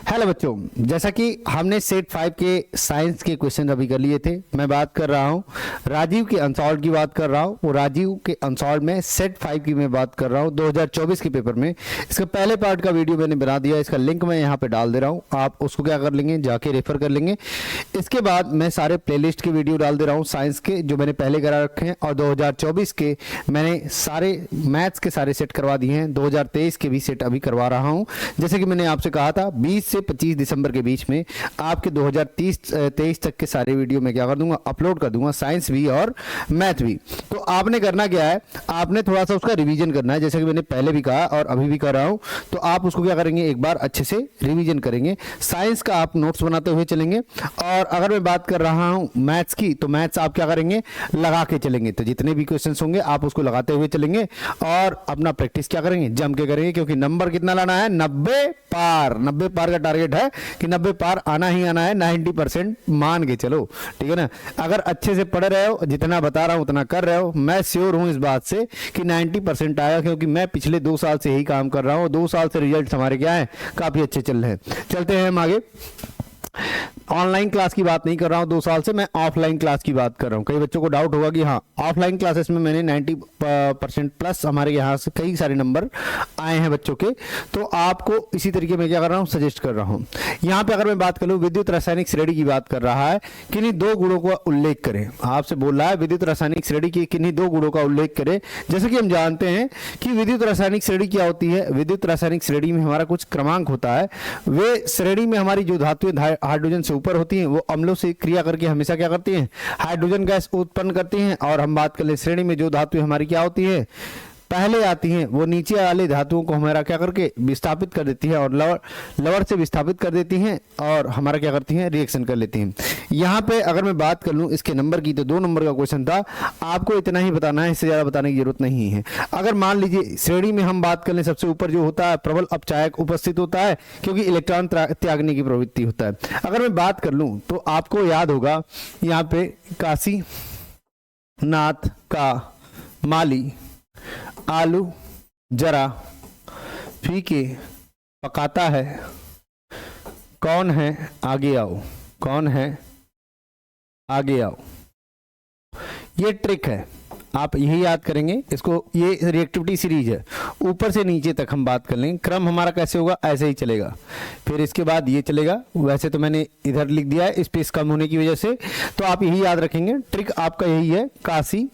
Hello बच्चों, जैसा कि हमने सेट 5 के साइंस के क्वेश्चन अभी कर लिए थे। मैं बात कर रहा हूँ राजीव के अनसॉल्व की बात कर रहा हूँ। वो राजीव के अनसॉल्व में सेट 5 की मैं बात कर रहा हूँ 2024 के पेपर में। इसका पहले पार्ट का वीडियो मैंने बना दिया, इसका लिंक मैं यहाँ पे डाल दे रहा हूँ। आप उसको क्या कर लेंगे, जाके रेफर कर लेंगे। इसके बाद मैं सारे प्लेलिस्ट के वीडियो डाल दे रहा हूँ साइंस के, जो मैंने पहले करा रखे हैं, और 2024 के मैंने सारे मैथ्स के सारे सेट करवा दिए हैं। 2023 के भी सेट अभी करवा रहा हूँ। जैसे कि मैंने आपसे कहा था 20 से 25 दिसंबर के बीच में आपके 2023 तक के सारे वीडियो मैं क्या कर दूंगा, अपलोड कर दूंगा, साइंस भी और मैथ भी। तो आपने करना क्या है, आपने थोड़ा सा उसका रिवीजन करना है, जैसे कि मैंने पहले भी कहा और अभी भी कर रहा हूं। तो आप उसको क्या करेंगे, एक बार अच्छे से रिवीजन करेंगे। साइंस का आप नोट्स बनाते हुए चलेंगे, और अगर मैं बात कर रहा हूं मैथ्स की, तो मैथ्स आप क्या करेंगे, लगा के चलेंगे। तो जितने भी क्वेश्चन होंगे आप उसको लगाते हुए चलेंगे और अपना प्रैक्टिस क्या करेंगे, जम के करेंगे, क्योंकि नंबर कितना लाना है, 90 पार। 90 पार का टारगेट है कि 90 पार आना ही आना है, 90% मान के चलो, ठीक है ना। अगर अच्छे से पढ़ रहे हो, जितना बता रहा हूं उतना कर रहे हो, मैं श्योर हूं इस बात से कि 90% आएगा, क्योंकि मैं पिछले 2 साल से यही काम कर रहा हूं। 2 साल से रिजल्ट हमारे क्या है, काफी अच्छे चल रहे हैं। चलते हैं हम आगे। ऑनलाइन क्लास की बात नहीं कर रहा हूं 2 साल से, मैं ऑफलाइन क्लास की बात कर रहा हूं। कई बच्चों को डाउट होगा कि हाँ, ऑफलाइन क्लासेस में मैंने 90% प्लस हमारे यहाँ से कई सारे नंबर आए हैं बच्चों के। तो आपको इसी तरीके में क्या कर रहा हूं, सजेस्ट कर रहा हूं। यहाँ पे अगर मैं बात करूं, विद्युत रासायनिक श्रेणी की बात कर रहा है, किन्हीं 2 गुणों का उल्लेख करें। आपसे बोल रहा है विद्युत रासायनिक श्रेणी की किन्हीं 2 गुणों का उल्लेख करें। जैसे कि हम जानते हैं कि विद्युत रासायनिक श्रेणी क्या होती है। विद्युत रासायनिक श्रेणी में हमारा कुछ क्रमांक होता है। वे श्रेणी में हमारी जो धातुएं हाइड्रोजन से ऊपर होती हैं, वो अम्लों से क्रिया करके हमेशा क्या करती हैं, हाइड्रोजन गैस उत्पन्न करती हैं। और हम बात कर ले श्रेणी में जो धातुएं हमारी क्या होती है, पहले आती हैं, वो नीचे वाले धातुओं को हमारा क्या करके विस्थापित कर देती है, और लवर से विस्थापित कर देती हैं, और हमारा क्या करती हैं, रिएक्शन कर लेती हैं। यहाँ पे अगर मैं बात कर लूँ इसके नंबर की, तो 2 नंबर का क्वेश्चन था। आपको इतना ही बताना है, इससे ज़्यादा बताने की जरूरत नहीं है। अगर मान लीजिए श्रेणी में हम बात कर लें, सबसे ऊपर जो होता है प्रबल अपचायक उपस्थित होता है, क्योंकि इलेक्ट्रॉन त्यागने की प्रवृत्ति होता है। अगर मैं बात कर लूँ तो आपको याद होगा यहाँ पे काशी नाथ का माली आलू जरा फीके पकाता है, कौन है आगे आओ, कौन है आगे आओ। ये ट्रिक है, आप यही याद करेंगे इसको। ये रिएक्टिविटी सीरीज है, ऊपर से नीचे तक हम बात कर लेंगे। क्रम हमारा कैसे होगा, ऐसे ही चलेगा। फिर इसके बाद ये चलेगा। वैसे तो मैंने इधर लिख दिया है स्पेस कम होने की वजह से, तो आप यही याद रखेंगे। ट्रिक आपका यही है, काशी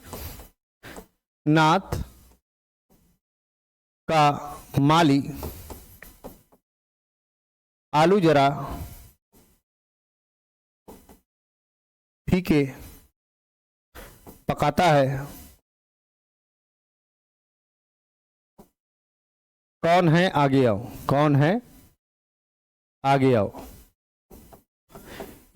नाथ का माली आलू जरा फीके पकाता है, कौन है आगे आओ, कौन है आगे आओ।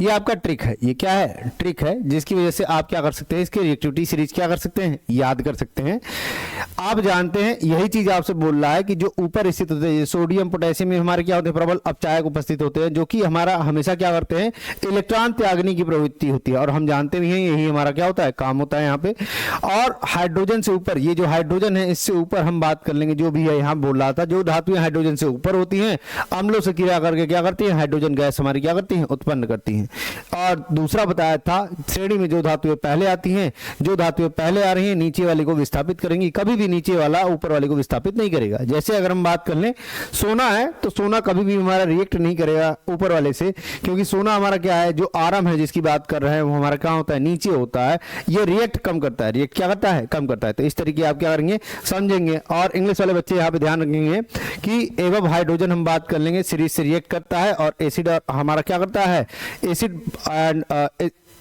ये आपका ट्रिक है। ये क्या है, ट्रिक है, जिसकी वजह से आप क्या कर सकते हैं, इसके रिएक्टिविटी सीरीज क्या कर सकते हैं, याद कर सकते हैं। आप जानते हैं यही चीज आपसे बोल रहा है कि जो ऊपर स्थित होते हैं सोडियम पोटेशियम में हमारे क्या होते हैं, प्रबल अपचायक उपस्थित होते हैं, जो कि हमारा हमेशा क्या करते हैं, इलेक्ट्रॉन त्यागने की प्रवृत्ति होती है। और हम जानते भी हैं यही हमारा क्या होता है, काम होता है यहाँ पे। और हाइड्रोजन से ऊपर, ये जो हाइड्रोजन है इससे ऊपर हम बात कर लेंगे, जो भी है यहाँ बोल रहा था, जो धातुएं हाइड्रोजन से ऊपर होती हैं, अम्लों से क्रिया करके क्या करती है, हाइड्रोजन गैस हमारी क्या करती है, उत्पन्न करती है। और दूसरा बताया था, श्रेणी में जो धातुएं पहले आती हैं, जो धातुएं पहले आ रही हैं, नीचे वाले को विस्थापित करेंगी। कभी भी नीचे वाला ऊपर वाले को विस्थापित नहीं करेगा। जैसे अगर हम बात कर लें सोना है, तो सोना कभी भी हमारा रिएक्ट नहीं करेगा ऊपर वाले से, क्योंकि सोना हमारा क्या है, जो आरम है जिसकी बात कर रहे हैं, वो हमारा क्या होता है, नीचे होता है। ये रिएक्ट कम करता है, रिएक्ट क्या करता है, कम करता है। तो इस तरीके आप क्या करेंगे, समझेंगे। और इंग्लिश वाले बच्चे यहाँ पे ध्यान रखेंगे कि एवं हाइड्रोजन हम बात कर लेंगे, सीरीज से रिएक्ट करता है, और एसिड हमारा क्या करता है, एसिड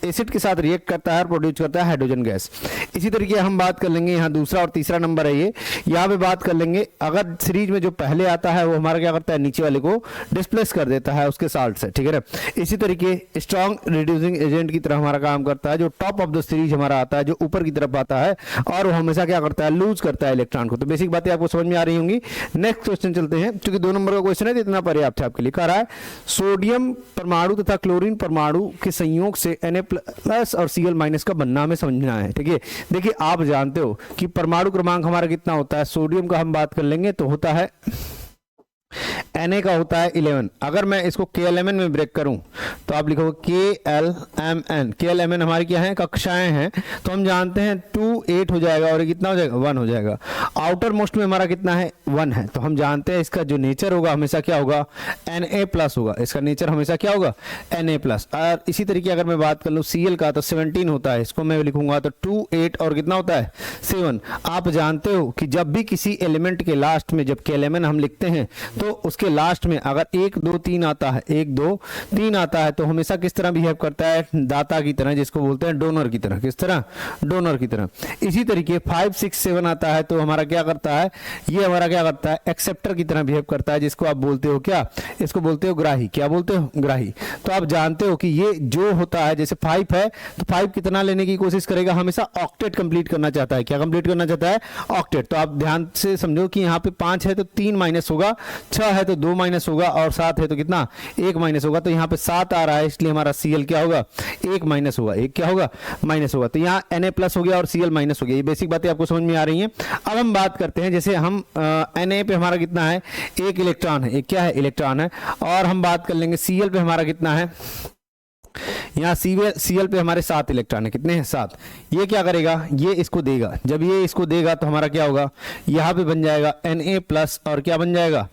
एसिड के साथ रिएक्ट करता है और प्रोड्यूस करता है हाइड्रोजन गैस। इसी तरीके हम बात कर लेंगे, यहाँ दूसरा और तीसरा नंबर है ये, यहाँ पे बात कर लेंगे, अगर सीरीज में जो पहले आता है वो हमारा क्या करता है, नीचे वाले को डिस्प्लेस कर देता है उसके साल्ट से, ठीक है ना। इसी तरीके स्ट्रॉन्ग रिड्यूसिंग एजेंट की तरह हमारा काम करता है, जो टॉप ऑफ द सीरीज हमारा आता है, जो ऊपर की तरफ आता है, और वो हमेशा क्या करता है, लूज करता है इलेक्ट्रॉन को। तो बेसिक बातें आपको समझ में आ रही होंगी। नेक्स्ट क्वेश्चन चलते हैं, क्योंकि 2 नंबर का क्वेश्चन है तो इतना पर्याप्त है आपके लिए। कह रहा है सोडियम परमाणु तथा क्लोरीन परमाणु के संयोग से Na+ और Cl- का बनना हमें समझना है, ठीक है। देखिए आप जानते हो कि परमाणु क्रमांक हमारा कितना होता है, सोडियम का हम बात कर लेंगे तो होता है Na का होता है 11। अगर मैं इसको KLMN में ब्रेक करूं तो आप लिखोगे KLMN। KLMN हमारी क्या है, कक्षाएं हैं, तो हम जानते हैं 2 8 हो जाएगा और ये कितना हो जाएगा, 1 हो जाएगा। आउटर मोस्ट में हमारा कितना है, 1 है, तो हम जानते हैं इसका जो नेचर होगा हमेशा क्या होगा, Na+ होगा। इसका नेचर हमेशा क्या होगा, Na+। और इसी तरीके अगर मैं बात कर लूँ Cl का, तो 17 होता है, इसको मैं लिखूंगा तो 2 8 और कितना होता है, 7। आप जानते हो कि जब भी किसी एलिमेंट के लास्ट में जब KLMN हम लिखते हैं तो उसके लास्ट में अगर 1 2 3 आता है, 1 2 3 आता है, तो हमेशा किस तरह बिहेव करता है, दाता की तरह, जिसको बोलते हैं डोनर की तरह। किस तरह, डोनर की तरह। इसी तरीके 5 6 7 आता है तो हमारा क्या करता है, ये हमारा क्या करता है, एक्सेप्टर की तरह बिहेव करता है, जिसको आप बोलते हो क्या, इसको बोलते हो ग्राही। क्या बोलते हो, ग्राही। तो आप जानते हो कि ये जो होता है, जैसे 5 है तो 5 कितना लेने की कोशिश करेगा, हमेशा ऑक्टेट कंप्लीट करना चाहता है। क्या कंप्लीट करना चाहता है, ऑक्टेट। तो आप ध्यान से समझो कि यहाँ पे 5 है तो 3 माइनस होगा, 6 है तो 2 माइनस होगा, और 7 है तो कितना, 1 माइनस होगा। तो यहाँ पे 7 आ रहा है, इसलिए हमारा Cl क्या होगा, 1 माइनस होगा, 1 क्या होगा, माइनस होगा। तो यहाँ Na+ हो गया और Cl माइनस हो गया। ये बेसिक बातें आपको समझ में आ रही हैं। अब हम बात करते हैं, जैसे हम Na पे हमारा कितना है, 1 इलेक्ट्रॉन है, एक क्या है, इलेक्ट्रॉन है। और हम बात कर लेंगे Cl पे हमारा कितना है, यहाँ Cl पे हमारे 7 इलेक्ट्रॉन है, कितने हैं, 7। ये क्या करेगा, ये इसको देगा। जब ये इसको देगा तो हमारा क्या होगा, यहाँ पे बन जाएगा Na+ और क्या बन जाएगा,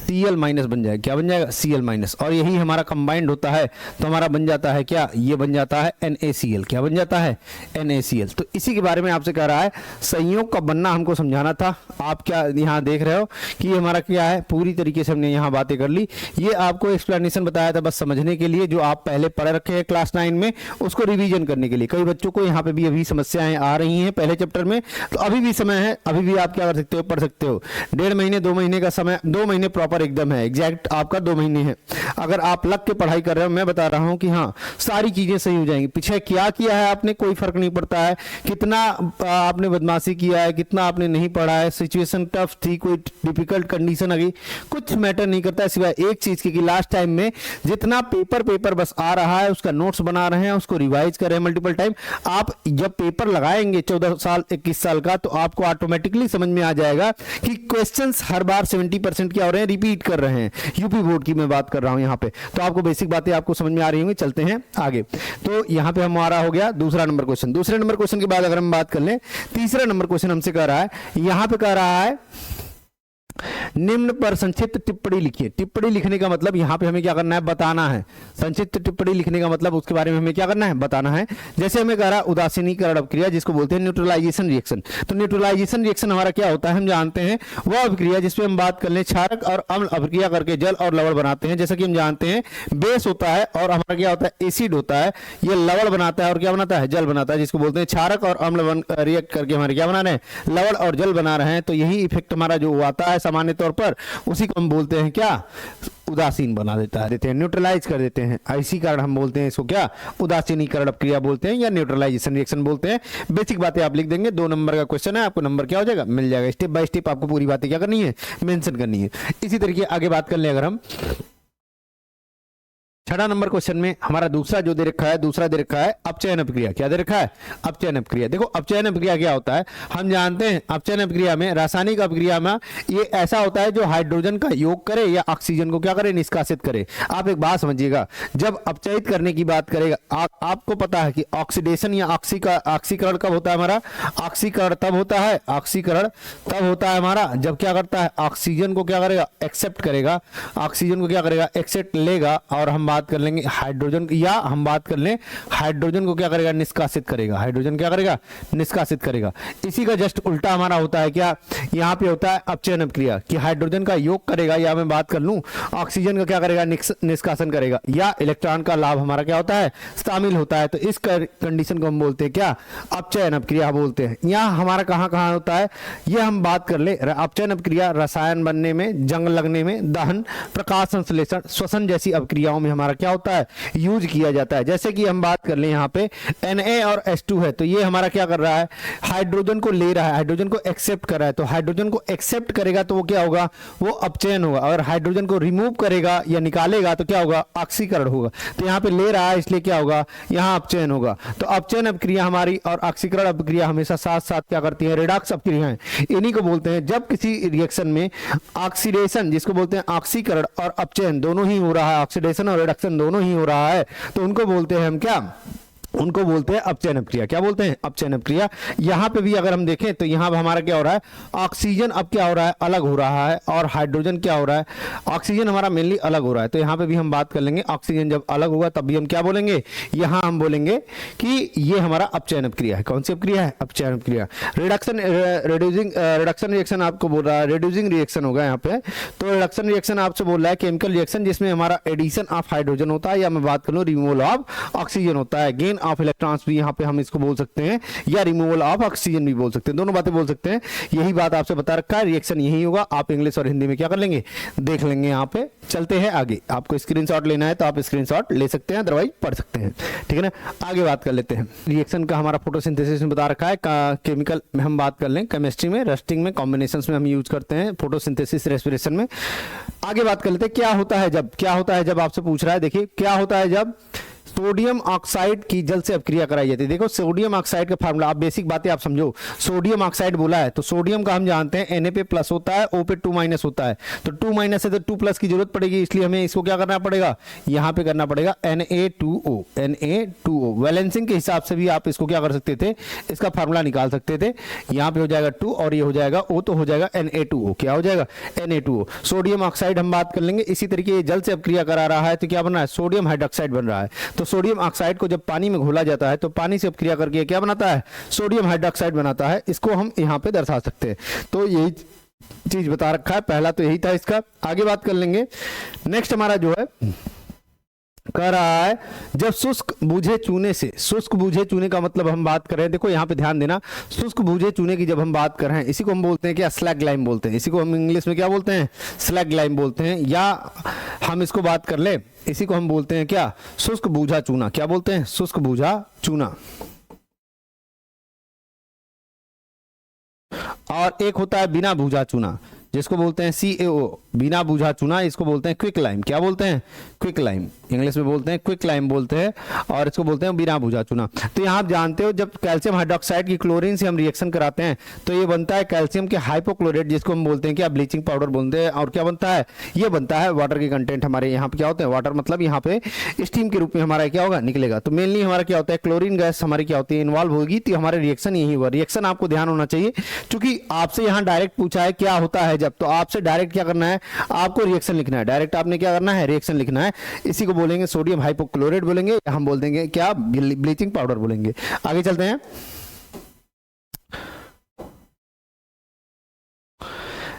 Cl- बन जाएगा। क्या बन जाएगा, Cl-। और यही हमारा कंबाइंड होता है तो हमारा बन जाता है क्या, ये बन जाता है NaCl। क्या बन जाता है, NaCl। तो इसी के बारे में आपसे कह रहा है, संयोग का बनना हमको समझाना था। आप क्या यहाँ देख रहे हो कि ये हमारा क्या है, पूरी तरीके से हमने यहाँ बातें कर ली। ये आपको एक्सप्लेनेशन बताया था बस समझने के लिए, जो आप पहले पढ़ रखे हैं क्लास 9 में, उसको रिवीजन करने के लिए। कई बच्चों को यहाँ पे भी अभी समस्याएं आ रही हैं पहले चैप्टर में, तो अभी भी समय है, अभी भी आप क्या कर सकते हो, पढ़ सकते हो। 1.5 महीने 2 महीने का समय, 2 महीने प्रॉपर एकदम है, एग्जैक्ट आपका 2 महीने है। अगर आप लग के पढ़ाई कर रहे हो, मैं बता रहा हूं कि हाँ सारी चीजें सही हो जाएंगी। पीछे क्या किया है आपने, कोई फर्क नहीं पड़ता है, कितना आपने बदमाशी किया है, कितना आपने नहीं पढ़ा है, सिचुएशन टफ थी, कोई डिफिकल्ट कंडीशन आ गई, कुछ मैटर नहीं करता है, सिवाय एक चीज की कि लास्ट टाइम में जितना पेपर बस आ रहा है उसका नोट्स बना रहे हैं, उसको रिवाइज कर रहे हैं मल्टीपल टाइम। आप जब पेपर लगाएंगे 14 साल 21 साल का, तो आपको ऑटोमेटिकली समझ में आ जाएगा कि क्वेश्चंस हर बार 70% क्या हो रहे हैं, रिपीट कर रहे हैं। यूपी बोर्ड की मैं बात कर रहा हूं यहाँ पे, तो आपको बेसिक बातें आपको समझ में आ रही होंगी। चलते हैं आगे। तो यहाँ पे हमारा हो गया दूसरा नंबर क्वेश्चन। दूसरे नंबर क्वेश्चन के बाद अगर हम बात कर लें, तीसरा नंबर क्वेश्चन हमसे कह रहा है, यहाँ पे कह रहा है निम्न पर संक्षिप्त टिप्पणी लिखिए। टिप्पणी लिखने का मतलब यहाँ पे हमें क्या करना है, बताना है। संक्षिप्त टिप्पणी लिखने का मतलब उसके बारे में हमें क्या करना है, बताना है। जैसे हमें कह रहा है उदासीनीकरण अभिक्रिया, जिसको बोलते हैं न्यूट्रलाइजेशन रिएक्शन। तो न्यूट्रलाइजेशन रिएक्शन हमारा क्या होता है, हम जानते हैं वह अभिक्रिया जिसपे हम बात कर ले, क्षारक और अम्ल अभिक्रिया करके जल और लवण बनाते हैं। जैसा कि हम जानते हैं बेस होता है और हमारा क्या होता है, एसिड होता है, ये लवण बनाता है और क्या बनाता है, जल बनाता है, जिसको बोलते हैं क्षारक और अम्ल रिएक्ट करके हमारे क्या बना रहे हैं, लवण और जल बना रहे हैं। तो यही इफेक्ट हमारा जो आता है सामान्य तौर पर, उसी को हम बोलते हैं क्या, उदासीन बना देता है, देते हैं, न्यूट्रलाइज कर देते हैं। इसी कारण हम बोलते हैं इसको क्या, उदासीनीकरण अपक्रिया बोलते हैं या न्यूट्रलाइजेशन रिएक्शन बोलते हैं। बेसिक बातें आप लिख देंगे। 2 नंबर का क्वेश्चन है, आपको नंबर क्या हो जाएगा, मिल जाएगा। स्टेप बाय स्टेप आपको पूरी बातें क्या करनी है, मेंशन करनी है। इसी तरीके आगे बात कर ले, अगर हम 6 नंबर क्वेश्चन में हमारा दूसरा जो दे रखा है, दूसरा दे रखा है अपचयन अपक्रिया। क्या दे रखा है, अपचयन अपक्रिया। देखो अपचयन अपक्रिया क्या होता है, हम जानते हैं अपचयन अपक्रिया में, रासायनिक अपक्रिया में ये ऐसा होता है जो हाइड्रोजन का योग करे या ऑक्सीजन को क्या करे, निष्कासित करे। आप एक बात समझिएगा, जब अपचयित करने की बात करेगा, आपको पता है कि ऑक्सीडेशन या ऑक्सीकरण कब होता है हमारा, ऑक्सीकरण तब होता है, ऑक्सीकरण तब होता है हमारा जब क्या करता है, ऑक्सीजन को क्या करेगा, एक्सेप्ट करेगा, ऑक्सीजन को क्या करेगा, एक्सेप्ट लेगा, और हम बात कर लेंगे हाइड्रोजन, या हम बात कर लें हाइड्रोजन को क्या करेगा, निष्कासित करेगा। हाइड्रोजन क्या करेगा, निष्कासित करेगा। इसी का जस्ट उल्टा हमारा होता है क्या, यहाँ पे होता है अपचयन अपक्रिया कि हाइड्रोजन का योग करेगा, या मैं बात कर लूं ऑक्सीजन का क्या करेगा, निष्कासन करेगा, या इलेक्ट्रॉन का लाभ हमारा क्या होता है, शामिल होता है। तो इस कंडीशन को हम बोलते हैं क्या, अपचयन अपक्रिया बोलते हैं। यहाँ हमारा कहां कहां होता है, यह हम बात कर ले। अपचयन अपक्रिया रसायन बनने में, जंग लगने में, दहन, प्रकाश संश्लेषण, श्वसन जैसी अपक्रियाओं में हमारा हमारा क्या होता है, यूज किया जाता है। जैसे कि हम बात कर लें यहाँ पे Na और H2 है, तो ये हमारा क्या कर रहा है, हाइड्रोजन को ले रहा है, हाइड्रोजन को एक्सेप्ट कर रहा है। तो हाइड्रोजन को एक्सेप्ट करेगा तो वो क्या होगा, वो अपचयन होगा। और हाइड्रोजन को रिमूव करेगा या निकालेगा तो क्या होगा, ऑक्सीकरण होगा। तो यहाँ पे ले रहा है इसलिए क्या होगा, यहाँ अपचयन होगा। तो अपचयन अपक्रिया हमारी और ऑक्सीकरण अपक्रिया हमेशा साथ साथ क्या करती है, रिडॉक्स अपक्रियाएं। इन्हीं को बोलते हैं जब किसी रिएक्शन में ऑक्सीडेशन, जिसको बोलते हैं ऑक्सीकरण और अपचयन दोनों ही हो रहा है, ऑक्सीडेशन और रिडक्शन दोनों ही हो रहा है, तो उनको बोलते हैं हम क्या, उनको बोलते हैं अपचयन अपक्रिया। क्या बोलते हैं, अपचयन अपक्रिया। यहां पे भी अगर हम देखें तो यहां हमारा क्या हो रहा है, ऑक्सीजन अब क्या हो रहा है, अलग हो रहा है, और हाइड्रोजन क्या हो रहा है, ऑक्सीजन हमारा मेनली अलग हो रहा है। तो यहां पे भी हम बात कर लेंगे, ऑक्सीजन जब अलग होगा तब भी हम क्या बोलेंगे, यहां हम बोलेंगे कि ये हमारा अपचयन अपक्रिया है। कौन सी अपक्रिया है, अपचयन अपक्रिया। रिडक्शन रिडक्शन रिएक्शन आपको बोल रहा है, रिड्यूसिंग रिएक्शन होगा यहाँ पे। तो रिडक्शन रिएक्शन आपसे बोल रहा है केमिकल रिएक्शन जिसमें हमारा एडिशन ऑफ हाइड्रोजन होता है, या मैं बात करूं रिमूवल ऑफ ऑक्सीजन होता है। गेन ऑफ इलेक्ट्रॉन्स भी यहाँ पे हम इसको बोल सकते हैं, या रिमूवल ऑफ ऑक्सीजन भी बोल सकते हैं, दोनों बातें बोल सकते हैं। यही बात आपसे बता रखा है, रिएक्शन यही होगा। आप इंग्लिश और हिंदी में क्या कर लेंगे, देख लेंगे। यहाँ पे चलते हैं आगे, आपको स्क्रीनशॉट लेना है तो आप स्क्रीनशॉट ले सकते हैं, अदरवाइज पढ़ सकते हैं, ठीक है ना। आगे बात कर लेते हैं, रिएक्शन का हमारा फोटोसिंथेसिस में बता रखा है, केमिकल में हम बात कर लें, केमिस्ट्री में, रस्टिंग में, कॉम्बिनेशन में हम यूज करते हैं, फोटोसिंथेसिस, रेस्पिरेशन में। आगे बात कर लेते हैं क्या होता है जब, क्या होता है जब आपसे पूछ रहा है। देखिए क्या होता है जब सोडियम ऑक्साइड की जल से अपक्रिया कराई जाती है। देखो सोडियम ऑक्साइड का फार्मूला, आप बेसिक बातें आप समझो। सोडियम ऑक्साइड बोला है तो सोडियम का हम जानते हैं Na पे प्लस होता है, O पे 2 माइनस होता है। तो 2 माइनस है तो 2 प्लस की जरूरत पड़ेगी, इसलिए हमें इसको क्या करना पड़ेगा, यहाँ पे करना पड़ेगा Na2O। Na2O बैलेंसिंग के हिसाब से भी आप इसको क्या कर सकते थे, इसका फार्मूला निकाल सकते थे। यहाँ पे हो जाएगा 2 और ये हो जाएगा O, तो हो जाएगा Na2O। क्या हो जाएगा, Na2O। सोडियम ऑक्साइड हम बात कर लेंगे। इसी तरीके ये जल से अपक्रिया करा रहा है तो क्या बन रहा है, सोडियम हाइड्रोक्साइड बन रहा है। तो सोडियम ऑक्साइड को जब पानी में घोला जाता है तो पानी से अपक्रिया करके क्या बनाता है, सोडियम हाइड्रोक्साइड बनाता है। इसको हम यहाँ पे दर्शा सकते हैं। तो यही चीज बता रखा है, पहला तो यही था इसका। आगे बात कर लेंगे। नेक्स्ट हमारा जो है कह रहा है जब शुष्क बूझे चूने से, शुष्क बूझे चूने का मतलब हम बात कर रहे हैं, देखो यहाँ पे ध्यान देना, शुष्क बूझे चूने की जब हम बात कर रहे हैं, इसी को हम बोलते हैं क्या, स्लैग लाइम बोलते हैं। इसी को हम इंग्लिश में क्या बोलते हैं, स्लैग लाइम बोलते हैं। या हम इसको बात कर ले, इसी को हम बोलते हैं क्या, शुष्क बूझा चूना। क्या बोलते हैं, शुष्क बूझा चूना। और एक होता है बिना बूझा चूना, जिसको बोलते हैं CaO, बिना बूझा चूना। इसको बोलते हैं क्विक लाइम। क्या बोलते हैं, क्विक लाइम। इंग्लिश में बोलते हैं क्विक लाइम बोलते हैं, और इसको बोलते हैं बिना बूझा चूना। तो यहाँ आप जानते हो जब कैल्शियम हाइड्रोक्साइड की क्लोरीन से हम रिएक्शन कराते हैं तो ये बनता है कैल्शियम के हाइपोक्लोरेट, जिसको हम बोलते हैं क्या, ब्लीचिंग पाउडर बोलते हैं। और क्या बनता है, ये बनता है वाटर के कंटेंट हमारे यहाँ पे क्या होते हैं, वाटर मतलब यहाँ पे स्टीम के रूप में हमारा क्या होगा, निकलेगा। तो मेनली हमारा क्या होता है, क्लोरीन गैस हमारी क्या होती है, इन्वॉल्व होगी, तो हमारे रिएक्शन यही हुआ। रिएक्शन आपको ध्यान होना चाहिए, क्योंकि आपसे यहाँ डायरेक्ट पूछा है क्या होता है जब, तो आपसे डायरेक्ट क्या करना है, आपको रिएक्शन लिखना है। डायरेक्ट आपने क्या करना है, रिएक्शन लिखना है। इसी को बोलेंगे सोडियम हाइपोक्लोराइड बोलेंगे, हम बोल देंगे क्या, ब्लीचिंग पाउडर बोलेंगे। आगे चलते हैं।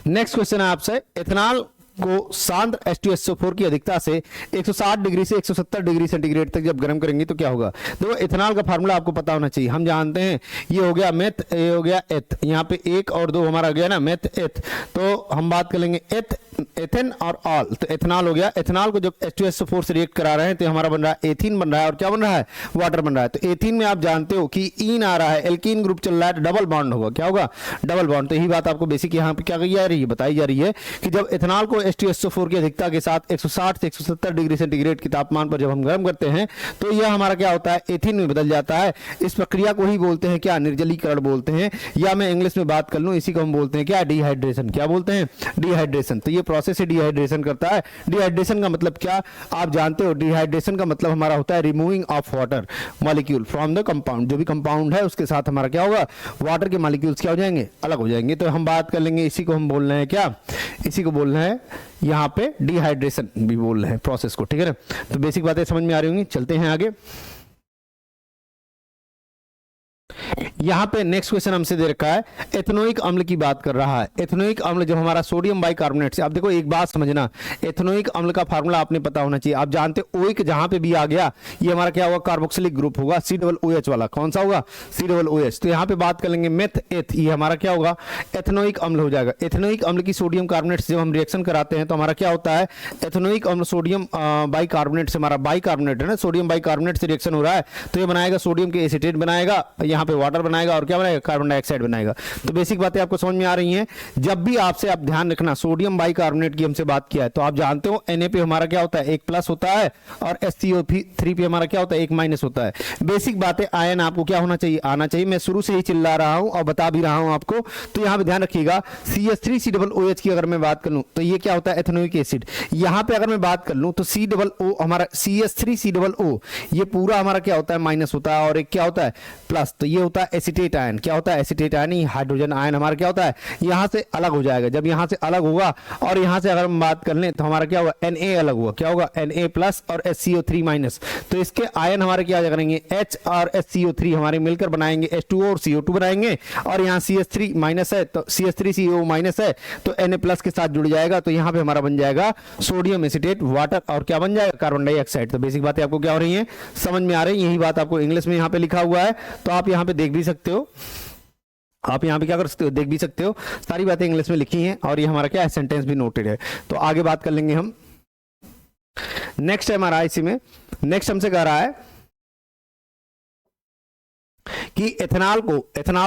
नेक्स्ट क्वेश्चन है आपसे, एथेनॉल को सांद्र H2SO4 की अधिकता से 160 डिग्री से 170 डिग्री सेंटीग्रेड तक जब गर्म करेंगे तो क्या होगा। देखो एथेनॉल का फार्मूला आपको पता होना चाहिए। हम जानते हैं ये हो गया मेथ, ये हो गया एथ, यहाँ पे 1 और 2 हमारा गया ना, मेथ एथ। तो हम बात कर लेंगे एथ, एथेन और ऑल, तो एथेनॉल हो गया। एथेनॉल को जब H2SO4 से रिएक्ट करा रहे हैं तो हमारा बन रहा है एथीन बन रहा है, और क्या बन रहा है, वाटर बन रहा है। तो एथीन में आप जानते हो कि ईन आ रहा है, एल्कीन ग्रुप चल रहा है, डबल बॉन्ड होगा। क्या होगा, डबल बॉन्ड। तो यही बात आपको बेसिक यहाँ पे क्या कही जा रही है, बताई जा रही है कि जब एथेनॉल को H2SO4 की अधिकता के साथ 160 से 170 डिग्री सेंटीग्रेड के तापमान पर जब हम गर्म करते हैं तो यह हमारा क्या होता है, एथीन में बदल जाता है। इस प्रक्रिया को ही बोलते हैं क्या, निर्जलीकरण बोलते हैं, या मैं इंग्लिश में बात कर लूं इसी को हम बोलते हैं क्या, डिहाइड्रेशन। क्या बोलते हैं, डिहाइड्रेशन। तो ये प्रोसेस ही डिहाइड्रेशन करता है। डिहाइड्रेशन का मतलब क्या आप जानते हो, डिहाइड्रेशन का मतलब हमारा होता है removing of water molecule from the compound. जो भी कंपाउंड है उसके साथ हमारा क्या होगा, वाटर के मॉलिक्यूल्स क्या हो जाएंगे, अलग हो जाएंगे। तो हम बात कर लेंगे, इसी को हम बोल रहे हैं क्या, इसी को बोल रहे हैं यहाँ पे डिहाइड्रेशन भी बोल रहे हैं प्रोसेस को, ठीक है ना। तो बेसिक बातें समझ में आ रही होंगी, चलते हैं आगे। यहाँ पे नेक्स्ट क्वेश्चन हमसे दे रखा है, एथेनोइक अम्ल की बात कर रहा है। एथेनोइक अम्ल जब हमारा सोडियम बाइकार्बोनेट से, अब देखो एक बात समझना, एथेनोइक अम्ल का फार्मूला आपने पता होना चाहिए। आप जानते हो ओइक जहां पे भी आ गया ये हमारा क्या होगा, कार्बोक्सिलिक ग्रुप होगा, COOH वाला। कौन सा होगा, COOH। तो यहाँ पे बात कर लेंगे मेथ एथ, ये हमारा क्या होगा, एथेनोइक अम्ल हो जाएगा। एथेनोइक अम्ल की सोडियम कार्बोनेट से जब हम रिएक्शन कराते हैं तो हमारा क्या होता है, एथेनोइक अम्ल सोडियम बाइकार्बोनेट से, हमारा बाइकार्बोनेट है ना, सोडियम बाइकार्बोनेट से रिएक्शन हो रहा है तो ये बनाएगा सोडियम के एसीटेट बनाएगा, यहाँ पे वाटर बनाएगा और क्या बनाएगा, कार्बन डाइऑक्साइड बनाएगा। तो बेसिक बातें आपको समझ में आ रही हैं। जब भी आपसे, आप ध्यान रखना, सोडियम बाइकार्बोनेट की हमसे बात किया है तो आप जानते हो Na पे हमारा क्या होता है, एक प्लस होता है और SCO3 पे हमारा क्या होता है, एक माइनस होता है। बेसिक बातें, आयन आपको क्या होना चाहिए, आना चाहिए। मैं शुरू से ही चिल्ला रहा हूं और बता भी रहा हूं आपको, तो यहां पे ध्यान रखिएगा। CH3COOH की अगर मैं बात कर लूं तो ये क्या होता है, एथेनोइक एसिड। यहां पे अगर मैं बात कर लूं तो COO हमारा CH3COO ये पूरा हमारा क्या होता है, माइनस होता है और एक क्या होता है, प्लस। तो ये होता है एसीटेट आयन। क्या होता है, एसीटेट आयन। हाइड्रोजन आयन हमारा क्या होता है, यहां से अलग हो जाएगा। जब यहां से अलग होगा और यहां से अगर हम बात कर लें तो हमारा क्या होगा, Na अलग हुआ। क्या होगा, Na प्लस और SCO3 माइनस। तो इसके आयन हमारे क्या करेंगे, H और SCO3 हमारे मिलकर बनाएंगे H2O और CO2 बनाएंगे, और यहाँ CH3 माइनस है तो CH3CO माइनस है तो Na प्लस के साथ जुड़ जाएगा। तो यहाँ पे हमारा बन जाएगा सोडियम एसीटेट वाटर, और क्या बन जाएगा, कार्बन डाइऑक्साइड। तो बेसिक बातें आपको क्या हो रही है, समझ में आ रही है। यही बात आपको इंग्लिश में यहाँ पे लिखा हुआ है तो आप यहाँ पे देख भी सकते हो। आप यहाँ पे क्या कर सकते हो, देख भी सकते हो, सारी बातें इंग्लिश में लिखी हैं और ये हमारा क्या है, सेंटेंस भी नोटेड है। तो आगे बात कर लेंगे हम। नेक्स्ट है हमारा इसी में, नेक्स्ट हमसे कह रहा है कि एथेनॉल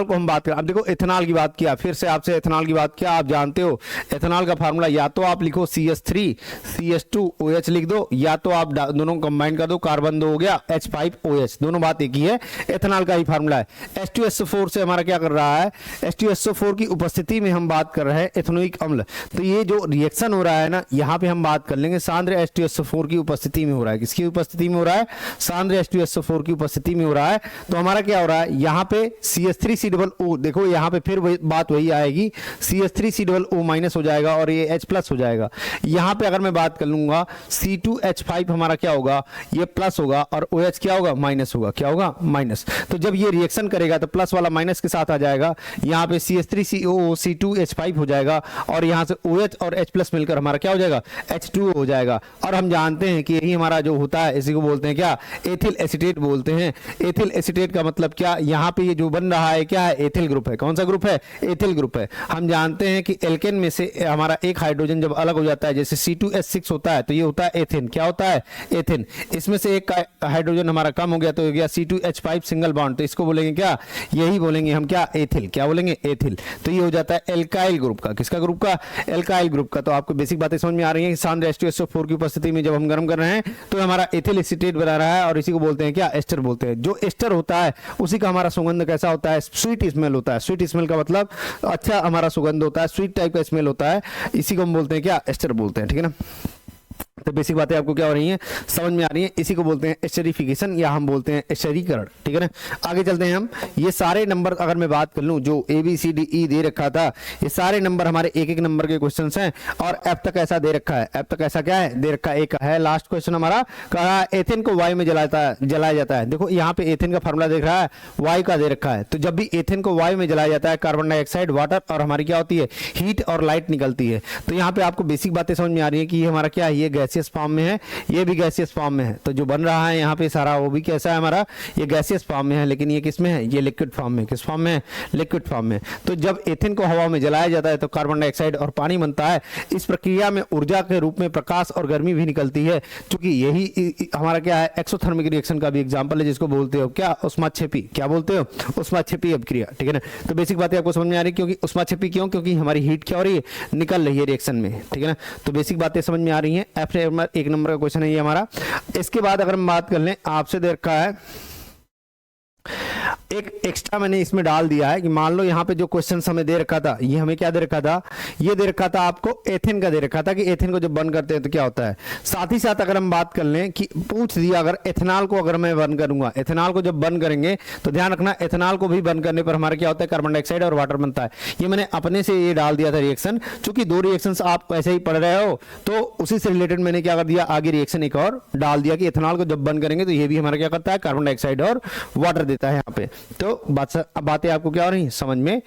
को हम बात करें। अब देखो एथेनॉल की बात किया, फिर से आपसे एथेनॉल की बात किया। आप जानते हो एथेनॉल का फार्मूला या तो आप लिखो CH3 CH2OH लिख दो, या तो आप दोनों कंबाइन कर दो, कार्बन 2 हो गया H5OH, दोनों बात एक ही है, एथेनॉल का ही फार्मूला है। H2SO4 से हमारा क्या कर रहा है, H2SO4 की उपस्थिति में हम बात कर रहे हैं एथेनोइक अम्ल। तो ये जो रिएक्शन हो रहा है ना, यहाँ पे हम बात कर लेंगे सांद्र H2SO4 की उपस्थिति में हो रहा है। किसकी उपस्थिति में हो रहा है, सांद्र H2SO4 की उपस्थिति में हो रहा है। तो हमारा क्या हो रहा है, यहाँ पे CH3COO, देखो यहाँ पे फिर बात वही आएगी, CH3COO माइनस हो जाएगा और ये H प्लस हो जाएगा। यहाँ पे अगर मैं बात कर लूंगा C2H5 हमारा क्या होगा, ये प्लस होगा और OH क्या होगा, माइनस होगा। क्या होगा, माइनस। तो जब ये रिएक्शन करेगा तो प्लस वाला माइनस के साथ आ जाएगा, यहाँ पे CH3COO C2H5 हो जाएगा और यहाँ से OH और H प्लस मिलकर हमारा क्या हो जाएगा, H2O हो जाएगा। और हम जानते हैं कि यही हमारा जो होता है, इसी को बोलते हैं क्या, एथिल एसीटेट बोलते हैं। एथिल एसीटेट का मतलब क्या, यहाँ पे ये जो बन रहा है क्या है, एथिल ग्रुप है। कौन सा ग्रुप है, एथिल ग्रुप है। हम जानते हैं कि एल्केन में से हमारा एक हाइड्रोजन जब अलग हो जाता है, जैसे C2H6 होता है तो ये होता है एथिन। क्या होता है, एथिन। इसमें से एक हाइड्रोजन हमारा कम हो गया तो हो गया C2H5 सिंगल बॉन्ड, तो इसको बोलेंगे क्या, यही बोलेंगे हम क्या, एथिल। क्या बोलेंगे, एथिल। तो ये हो जाता है एल्काइल ग्रुप का। किसका ग्रुप का, एल्काइल ग्रुप का। तो आपको बेसिक बातें समझ में आ रही है कि सांद्र H2SO4 की उपस्थिति में जब हम गर्म कर रहे हैं तो हमारा एथिल एसीटेट बना रहा है और इसी को बोलते हैं क्या, एस्टर बोलते हैं। जो एस्टर होता है उसी का हमारा सुगंध कैसा होता है, स्वीट स्मेल होता है। स्वीट स्मेल का मतलब अच्छा हमारा सुगंध होता है, स्वीट टाइप का स्मेल होता है, इसी को हम बोलते हैं क्या, एस्टर बोलते हैं। ठीक है ना। तो बेसिक बातें आपको क्या हो रही हैं, समझ में आ रही हैं। इसी को बोलते हैं एस्टरिफिकेशन या हम बोलते हैं एस्टरीकरण। ठीक है ना। आगे चलते हैं हम। ये सारे नंबर अगर मैं बात कर लूं जो ABCDE दे रखा था, ये सारे नंबर हमारे एक एक नंबर के क्वेश्चन हैं और F तक ऐसा दे रखा है। F तक ऐसा क्या है, दे रखा है, एक है लास्ट क्वेश्चन हमारा, कहा एथेन को वायु में जलाया जाता है। देखो यहाँ पे एथेन का फॉर्मूला देख रहा है, वायु का दे रखा है। तो जब भी एथेन को वायु में जलाया जाता है, कार्बन डाइऑक्साइड, वाटर और हमारी क्या होती है, हीट और लाइट निकलती है। तो यहाँ पे आपको बेसिक बातें समझ में आ रही है कि ये हमारा क्या है, ये गैसियस फॉर्म में है, ये भी गैसियस फॉर्म में है। तो जो बन रहा है यहाँ पे सारा वो भी कैसा है हमारा, ये गैसियस फॉर्म में है, लेकिन ये किस में है, ये लिक्विड फॉर्म में। किस फॉर्म में, लिक्विड फॉर्म में। तो जब एथेन को हवा में जलाया जाता है तो कार्बन डाइऑक्साइड और पानी बनता है। इस प्रक्रिया में ऊर्जा के रूप में प्रकाश और गर्मी भी निकलती है, क्योंकि यही हमारा क्या है, एक्सोथर्मिक रिएक्शन का भी एग्जांपल है, जिसको बोलते हो क्या, उष्माक्षेपी। क्या बोलते हो, उष्माक्षेपी अभिक्रिया। ठीक है ना। तो बेसिक बातें आपको समझ में आ रही है, क्योंकि उष्माक्षेपी क्यों, क्योंकि हमारी हीट क्या हो रही है, निकल रही है रिएक्शन में। ठीक है ना। तो बेसिक बातें समझ में आ रही हैं। F एक नंबर का क्वेश्चन है ये हमारा। इसके बाद अगर हम बात कर लें, आपसे दे रखा है एक एक्स्ट्रा मैंने इसमें डाल दिया है कि मान लो यहाँ पे जो क्वेश्चन हमें दे रखा था, ये हमें क्या दे रखा था, ये दे रखा था आपको एथेन का दे रखा था कि एथेन को जब बर्न करते हैं तो क्या होता है। साथ ही साथ अगर हम बात कर लें कि पूछ दिया अगर एथेनॉल को अगर मैं बर्न करूंगा, एथेनॉल को जब बर्न करेंगे तो ध्यान रखना एथेनॉल को भी बर्न करने पर हमारा क्या होता है, कार्बन डाइऑक्साइड और वाटर बनता है। ये मैंने अपने से ये डाल दिया था रिएक्शन, चूंकि दो रिएक्शन आप ऐसे ही पढ़ रहे हो तो उसी से रिलेटेड मैंने क्या कर दिया, आगे रिएक्शन एक और डाल दिया कि एथेनॉल को जब बर्न करेंगे तो ये भी हमारा क्या करता है, कार्बन डाइऑक्साइड और वाटर देता है यहाँ पे। तो बातें आपको क्या हो रही हैं, समझ में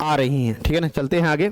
आ रही हैं, ठीक है ना। चलते हैं आगे।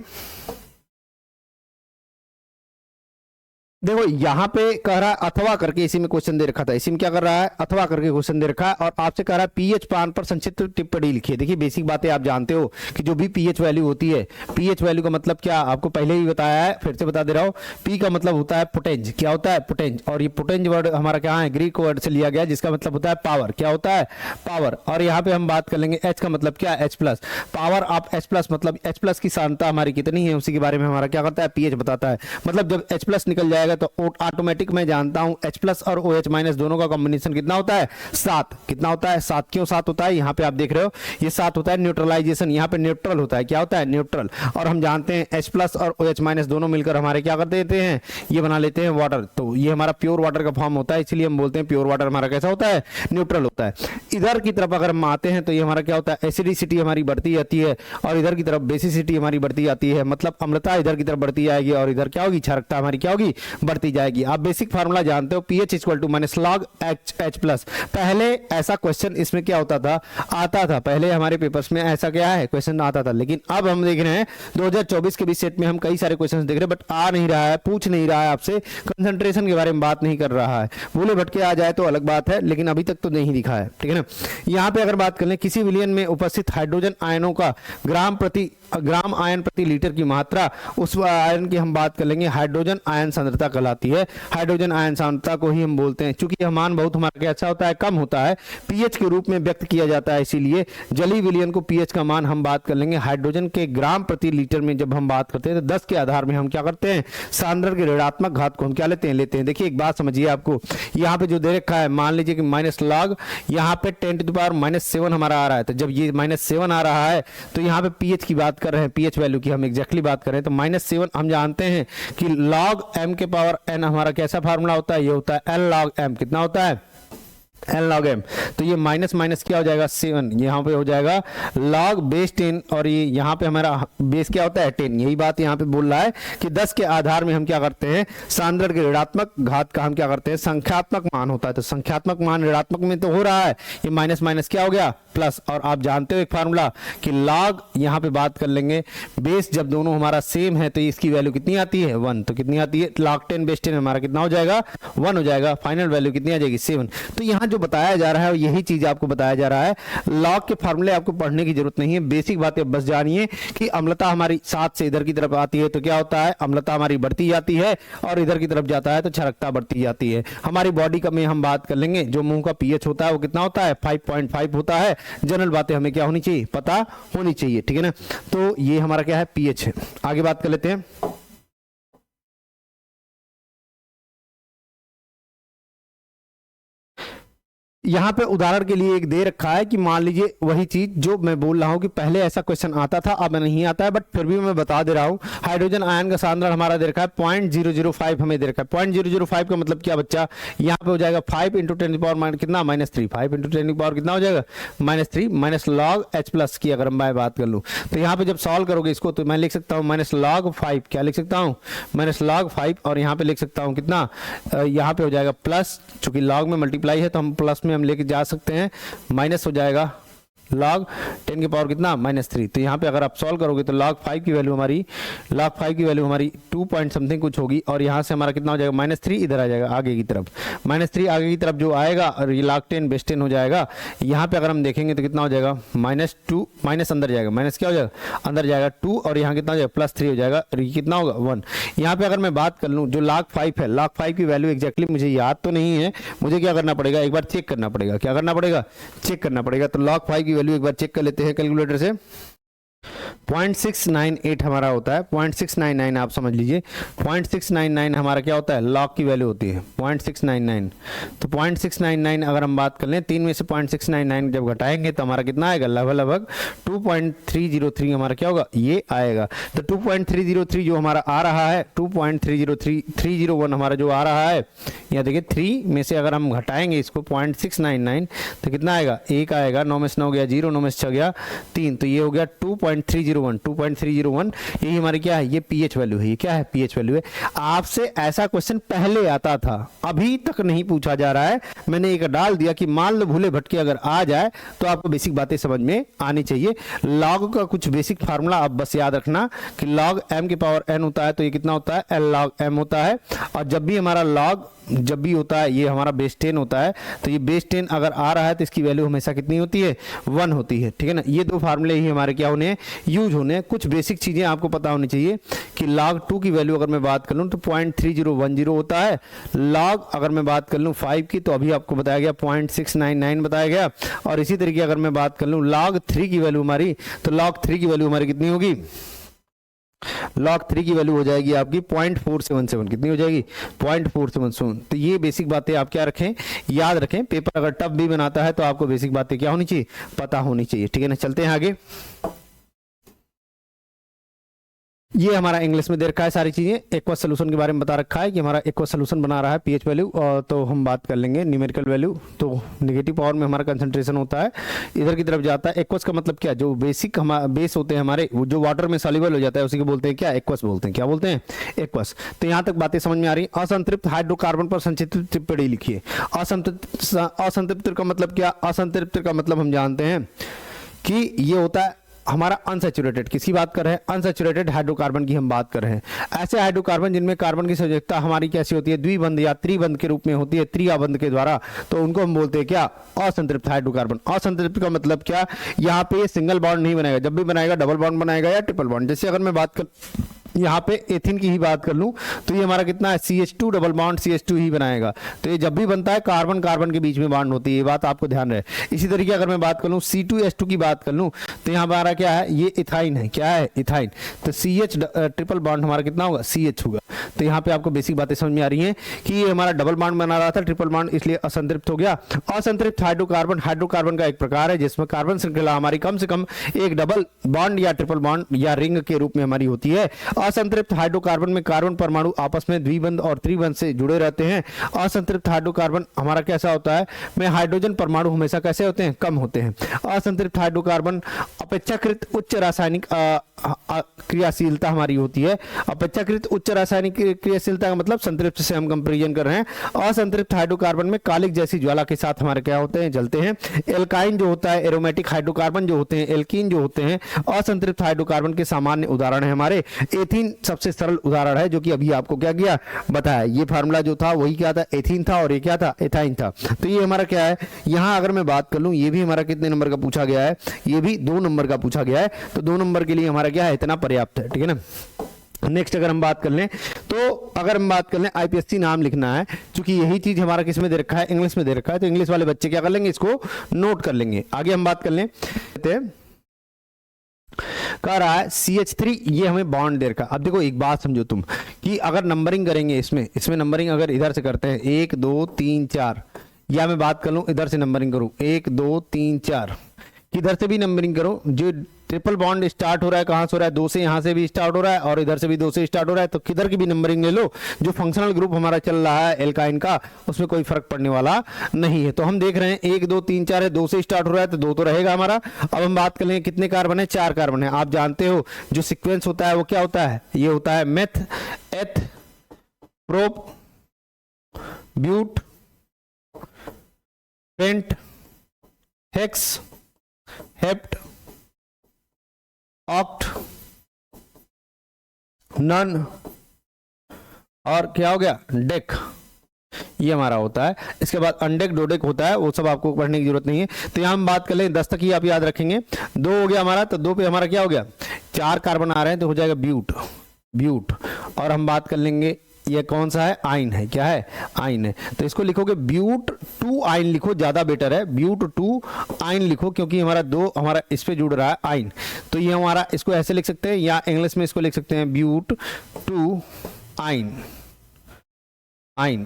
देखो यहाँ पे कह रहा है अथवा करके, इसी में क्वेश्चन दे रखा था, इसी में क्या कर रहा है, अथवा करके क्वेश्चन दे रखा है और आपसे कह रहा है पीएच मान पर संक्षिप्त टिप्पणी लिखिए। देखिए बेसिक बातें आप जानते हो कि जो भी पीएच वैल्यू होती है, पीएच वैल्यू का मतलब क्या आपको पहले ही बताया है, फिर से बता दे रहा हूँ। पी का मतलब होता है पोटेंज, क्या होता है पोटेंज, और ये पोटेंज वर्ड हमारा क्या है, ग्रीक वर्ड से लिया गया जिसका मतलब होता है पावर, क्या होता है पावर। और यहाँ पे हम बात कर लेंगे एच का मतलब क्या है, H plus, power of H plus, मतलब एच प्लस की सांद्रता हमारी कितनी है उसी के बारे में हमारा क्या करता है, पीएच बताता है। मतलब जब एच प्लस निकल जाएगा तो ऑटोमेटिक मैं जानता हूं एच प्लस और ओ एच माइनस दोनों का कॉम्बिनेशन कितना होता है, 7। कितना होता है, 7। क्यों 7 होता है, यहाँ पे आप देख रहे हो ये 7 होता है न्यूट्रलाइजेशन, यहाँ पे न्यूट्रल होता है, क्या होता है न्यूट्रल। और हम जानते हैं एच प्लस और ओ एच माइनस दोनों मिलकर हमारे क्या कर देते हैं, ये बना लेते हैं वाटर। तो ये हमारा प्योर वाटर का फॉर्म होता है, इसलिए हम बोलते हैं प्योर वाटर हमारा कैसा होता है, न्यूट्रल होता है। इधर की तरफ अगर हम आते हैं तो ये हमारा क्या होता है, एसिडिसिटी हमारी बढ़ती जाती है और इधर की तरफ बेसिसिटी हमारी बढ़ती जाती है, मतलब अम्लता इधर की तरफ बढ़ती जाएगी और इधर क्या होगी, क्षारकता हमारी क्या होगी, बढ़ती जाएगी। आप बेसिक फार्मूला जानते हो, pH equal to minus log H plus. पहले ऐसा क्वेश्चन इसमें क्या होता था, आता था पहले हमारे पेपर्स में ऐसा क्या है क्वेश्चन आता था, लेकिन अब हम देख रहे हैं 2024 के भी सेट में हम कई सारे क्वेश्चन देख रहे हैं, बट आ नहीं रहा है, पूछ नहीं रहा है आपसे, कंसंट्रेशन के बारे में बात नहीं कर रहा है। भूले भटके आ जाए तो अलग बात है, लेकिन अभी तक तो नहीं दिखा है, ठीक है ना। यहाँ पे अगर बात कर लें किसी विलयन में उपस्थित हाइड्रोजन आयनों का ग्राम आयन प्रति लीटर की मात्रा, उस आयन की हम बात कर लेंगे हाइड्रोजन आयन सांद्रता कहलाती है। हाइड्रोजन आयन सांद्रता को ही हम बोलते हैं, चूंकि यह मान बहुत हमारा क्या अच्छा होता है, कम होता है, पीएच के रूप में व्यक्त किया जाता है, इसीलिए जलीय विलयन को पीएच का मान हम बात कर लेंगे हाइड्रोजन के ग्राम प्रति लीटर में। जब हम बात करते हैं तो 10 के आधार में हम क्या करते हैं, सांद्र के ऋणात्मक घात को हम क्या लेते हैं। देखिए एक बात समझिए, आपको यहाँ पे जो दे रखा है, मान लीजिए कि माइनस लॉग, यहाँ पे 10⁻⁷ हमारा आ रहा है, तो जब ये -7 आ रहा है तो यहाँ पे पीएच की बात कर रहे हैं, पीएच वैल्यू की हम एग्जैक्टली बात कर रहे हैं, तो -7 हम जानते हैं कि log m के पावर n हमारा कैसा फार्मूला होता है, ये होता है L log m। कितना होता है, L log m। तो ये माइनस माइनस क्या हो जाएगा, 7, यहाँ पे हो जाएगा log बेस 10, और ये यहाँ पे हमारा बेस क्या होता है 10। यही बात यहाँ पे बोल रहा है कि 10 के आधार में हम क्या करते हैं, सांद्र के ऋणात्मक घात का हम क्या करते हैं, संख्यात्मक मान होता है। तो संख्यात्मक मान ऋणात्मक में तो हो रहा है, ये माइनस माइनस क्या हो गया प्लस। और आप जानते हो एक फार्मूला कि log, यहाँ पे बात कर लेंगे बेस जब दोनों हमारा सेम है तो इसकी वैल्यू कितनी आती है, 1। तो कितनी आती है, log 10 बेस 10 हमारा कितना हो जाएगा, 1 हो जाएगा। फाइनल वैल्यू कितनी आ जाएगी, 7। तो यहाँ जो बताया जा रहा है यही चीज आपको बताया जा रहा है। लॉग के फार्मूले आपको पढ़ने की जरूरत नहीं है, बेसिक बातें बस जानिए कि अम्लता हमारी 7 से इधर की तरफ आती है तो क्या होता है, अम्लता हमारी बढ़ती जाती है, और इधर की तरफ जाता है तो क्षारकता बढ़ती जाती है। हमारी बॉडी का में हम बात कर लेंगे, जो मुंह का पीएच होता है वो कितना होता है, 5.5 होता है। जनरल बातें हमें क्या होनी चाहिए, पता होनी चाहिए, ठीक है ना। तो ये हमारा क्या है, पीएच है। आगे बात कर लेते हैं। यहाँ पे उदाहरण के लिए एक दे रखा है कि मान लीजिए वही चीज जो मैं बोल रहा हूँ कि पहले ऐसा क्वेश्चन आता था, अब नहीं आता है, बट फिर भी मैं बता दे रहा हूँ। हाइड्रोजन आयन का सांद्रण हमारा दे रखा है 0.005 हमें दे रखा है। 0.005 का मतलब क्या बच्चा, यहाँ पे हो जाएगा 5 × 10⁻³ कितना, -3। 5 × 10⁻³ कितना हो जाएगा, -3 माइनस लॉग एच प्लस की अगर मैं बात कर लूँ तो यहाँ पे जब सॉल्व करोगे इसको तो मैं लिख सकता हूँ -log5, क्या लिख सकता हूँ, -log5, और यहाँ पे लिख सकता हूँ कितना, यहाँ पे हो जाएगा प्लस, चूंकि लॉग में मल्टीप्लाई है तो हम प्लस में हम लेके जा सकते हैं, माइनस हो जाएगा log 10 की पावर कितना, -3। तो यहाँ पे अगर आप सॉल्व करोगे तो log 5 की वैल्यू हमारी 2 पॉइंट समथिंग कुछ होगी, और यहाँ से हमारा कितना हो जाएगा, -3 इधर आ जाएगा आगे की तरफ, -3 आगे की तरफ जो आएगा, और ये log 10 बेस 10 हो जाएगा। यहाँ पे अगर हम देखेंगे तो कितना हो जाएगा, -2, माइनस अंदर जाएगा, माइनस क्या हो जाएगा, अंदर जाएगा 2, और यहाँ कितना हो जाएगा, +3 हो जाएगा, और ये कितना होगा 1। यहाँ पे अगर मैं बात कर लूँ जो log 5 है, log 5 की वैल्यू एग्जैक्टली मुझे याद तो नहीं है, मुझे क्या करना पड़ेगा, एक बार चेक करना पड़ेगा, क्या करना पड़ेगा, चेक करना पड़ेगा। तो log 5 की वैल्यू एक बार चेक कर लेते हैं कैलकुलेटर से। 0.698 हमारा होता है, 0.699 आप समझ लीजिए। 0.699 हमारा क्या होता है, लॉग की वैल्यू होती है 0.699। तो 0.699 अगर हम बात कर लें, 3 में से 0.699 जब घटाएंगे तो हमारा कितना आएगा, लगभग 2.303 हमारा क्या होगा, ये आएगा। तो 2.303 जो हमारा आ रहा है, 2.303 हमारा जो आ रहा है, यहाँ देखिए 3 में से अगर हम घटाएंगे इसको 0.699 तो कितना आएगा, 1 आएगा, 9 में से 9 गया 0, 9 में से 6 गया 3, तो ये हो गया 2.303 2.301 2.301 यही हमारी क्या है, ये पीएच वैल्यू है, ये क्या है, पीएच वैल्यू है। आपसे ऐसा क्वेश्चन पहले आता था, अभी तक नहीं पूछा जा रहा है, मैंने एक डाल दिया कि मान लो भूले भटके अगर आ जाए तो आपको बेसिक बातें समझ में आनी चाहिए। लॉग का कुछ बेसिक फार्मूला आप बस याद रखना कि लॉग m की पावर n होता है तो ये कितना होता है, l log m होता है। और जब भी हमारा लॉग जब भी होता है, ये हमारा बेस 10 होता है, तो ये बेस 10 अगर आ रहा है तो इसकी वैल्यू हमेशा कितनी होती है, 1 होती है, ठीक है ना। ये दो फार्मूले ही हमारे क्या होने हैं, यूज होने हैं। कुछ बेसिक चीजें आपको पता होनी चाहिए कि log 2 की वैल्यू अगर मैं बात कर लूँ तो 0.3010 होता है। log अगर मैं बात कर लूँ 5 की तो अभी आपको बताया गया 0.699 बताया गया। और इसी तरीके अगर मैं बात कर लूँ log 3 की वैल्यू हमारी, तो log 3 की वैल्यू हमारी कितनी होगी, log 3 की वैल्यू हो जाएगी आपकी 0.477, कितनी हो जाएगी, 0.477। तो ये बेसिक बातें आप क्या रखें, याद रखें। पेपर अगर टफ भी बनाता है तो आपको बेसिक बातें क्या होनी चाहिए, पता होनी चाहिए, ठीक है ना। चलते हैं आगे। ये हमारा इंग्लिश में दे रखा है सारी चीजें, एक्वस सोल्यूशन के बारे में बता रखा है कि हमारा एक्वस सोल्यूशन बना रहा है पीएच वैल्यू, और तो हम बात कर लेंगे न्यूमेरिकल वैल्यू। तो नेगेटिव पावर में हमारा कंसंट्रेशन होता है, इधर की तरफ जाता है। एक्वस का मतलब क्या, जो बेसिक हमारा बेस होते हैं हमारे, जो वाटर में सॉल्युबल हो जाता है उसी को बोलते हैं क्या, एक्वस बोलते हैं, क्या बोलते हैं, एक्वस। तो यहाँ तक बातें समझ में आ रही है। असंतृप्त हाइड्रोकार्बन पर संचित टिप्पणी लिखिए। असंतृप्त का मतलब क्या, असंतृप्त का मतलब हम जानते हैं कि ये होता है हमारा अनसैचुरेटेड। किसकी बात कर रहे हैं, अनसैचुरेटेड हाइड्रोकार्बन की हम बात कर रहे हैं। ऐसे हाइड्रोकार्बन जिनमें कार्बन की संयोजकता हमारी कैसी होती है, द्विबंध या त्रिबंध के रूप में होती है, त्रिआबंध के द्वारा, तो उनको हम बोलते हैं क्या, असंतृप्त हाइड्रोकार्बन। असंतृप्त का मतलब क्या, यहाँ पे सिंगल बॉन्ड नहीं बनाएगा, जब भी बनाएगा डबल बॉन्ड बनाएगा या ट्रिपल बॉन्ड। जैसे अगर मैं बात कर यहाँ पे एथिन की ही बात कर लूं तो ये हमारा कितना है, CH2 डबल बॉन्ड CH2 ही बनाएगा। तो ये जब भी बनता है कार्बन कार्बन के बीच में बॉन्ड होती है, ये बात आपको ध्यान रहे। इसी तरीके अगर मैं बात कर लूं C2H2 की बात कर लूं तो यहाँ हमारा क्या है, ये इथाइन है, क्या है, इथाइन। तो CH ट्रिपल बॉन्ड हमारा कितना होगा, CH होगा। तो यहाँ पे आपको बेसिक बातें समझ में आ रही हैं कि ये हमारा डबल बॉन्ड बना रहा था, ट्रिपल बॉन्ड, इसलिए असंतृप्त हो गया। असंतृप्त हाइड्रोकार्बन, हाइड्रोकार्बन का एक प्रकार है जिसमें कार्बन श्रृंखला हमारी कम से कम एक डबल बॉन्ड या ट्रिपल बॉन्ड या रिंग के रूप में हमारी होती है। असंतृप्त हाइड्रोकार्बन में कार्बन परमाणु आपस में द्विबंध और त्रिबंध से जुड़े रहते हैं। असंतृप्त हाइड्रोकार्बन हमारा कैसा होता है, में हाइड्रोजन परमाणु हमेशा कैसे होते हैं, कम होते हैं। असंतृप्त हाइड्रोकार्बन अपेक्षाकृत उच्च रासायनिक क्रियाशीलता हमारी होती है। अपेक्षाकृत उच्च रासायनिक क्रियाशीलता का मतलब संतृप्त से हम कंपेरिजन कर रहे हैं। असंतृप्त हाइड्रोकार्बन में कालिक जैसी ज्वाला के साथ हमारे क्या होते हैं, जलते हैं। एल्काइन जो होता है, एरोमेटिक हाइड्रोकार्बन जो होते हैं, एल्कीन जो होते हैं, असंतृप्त हाइड्रोकार्बन के सामान्य उदाहरण है हमारे। एथीन सबसे सरल उदाहरण है जो कि अभी आपको क्या किया, बताया। ये फार्मूला जो था वही क्या था, एथीन था, और ये क्या था, एथाइन था। तो ये हमारा क्या है, यहां अगर मैं बात कर लूं, ये भी हमारा कितने नंबर का पूछा गया है, ये भी 2 नंबर का पूछा गया है। तो 2 नंबर के लिए हमारा क्या है, इतना पर्याप्त है, ठीक है ना। नेक्स्ट अगर हम बात कर लें तो अगर हम बात कर लें आईपीएससी नाम लिखना है, क्योंकि यही चीज हमारा किस में दे रखा है, इंग्लिश में दे रखा है। तो इंग्लिश वाले बच्चे क्या कर लेंगे, इसको नोट कर लेंगे। आगे हम बात कर लें, कह रहा है CH3, ये हमें बॉन्ड दे रखा। अब देखो एक बात समझो तुम, कि अगर नंबरिंग करेंगे इसमें नंबरिंग अगर इधर से करते हैं 1 2 3 4, या मैं बात कर लूं इधर से नंबरिंग करूं 1 2 3 4, किधर से भी नंबरिंग करो, जो ट्रिपल बॉन्ड स्टार्ट हो रहा है कहां से हो रहा है, 2 से, यहां से भी स्टार्ट हो रहा है और इधर से भी 2 से स्टार्ट हो रहा है, तो किधर की भी नंबरिंग ले लो, जो फंक्शनल ग्रुप हमारा चल रहा है एल्काइन का, उसमें कोई फर्क पड़ने वाला नहीं है। तो हम देख रहे हैं 1 2 3 4 है, 2 से स्टार्ट हो रहा है तो 2 तो रहेगा हमारा। अब हम बात कर लेंगे कितने कार्बन है, 4 कार्बन है। आप जानते हो जो सिक्वेंस होता है वो क्या होता है, ये होता है meth, eth, prop, but, pent, hex, hept, oct, non, और क्या हो गया, डेक। ये हमारा होता है। इसके बाद अनडेक, डोडेक होता है, वो सब आपको पढ़ने की जरूरत नहीं है। तो यहां हम बात कर लें 10 तक ही आप याद रखेंगे। 2 हो गया हमारा, तो 2 पे हमारा क्या हो गया, 4 कार्बन आ रहे हैं तो हो जाएगा ब्यूट, ब्यूट। और हम बात कर लेंगे ये कौन सा है, आइन है, क्या है, आइन है। तो इसको लिखोगे ब्यूट 2 आइन लिखो, ज्यादा बेटर है, ब्यूट 2 आइन लिखो, क्योंकि हमारा 2 हमारा इस पे जुड़ रहा है आइन। तो ये हमारा, इसको ऐसे लिख सकते हैं या इंग्लिश में इसको लिख सकते हैं ब्यूट 2 आइन, आइन,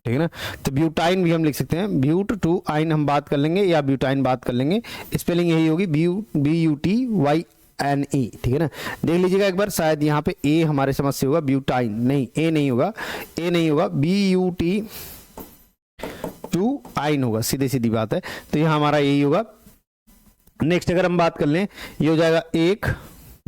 ठीक है ना। तो ब्यूटाइन भी हम लिख सकते हैं, ब्यूट 2 आइन हम बात कर लेंगे, या ब्यूटाइन बात कर लेंगे। स्पेलिंग यही होगी, BUTYNE, ठीक है ना। देख लीजिएगा एक बार, शायद यहाँ पे ए हमारे समझ से होगा, ब्यूटाइन नहीं, ए नहीं होगा, ए नहीं होगा, BUT2 आइन होगा, सीधे सीधी बात है। तो यहाँ हमारा यही होगा। नेक्स्ट अगर हम बात कर लें, ये हो जाएगा 1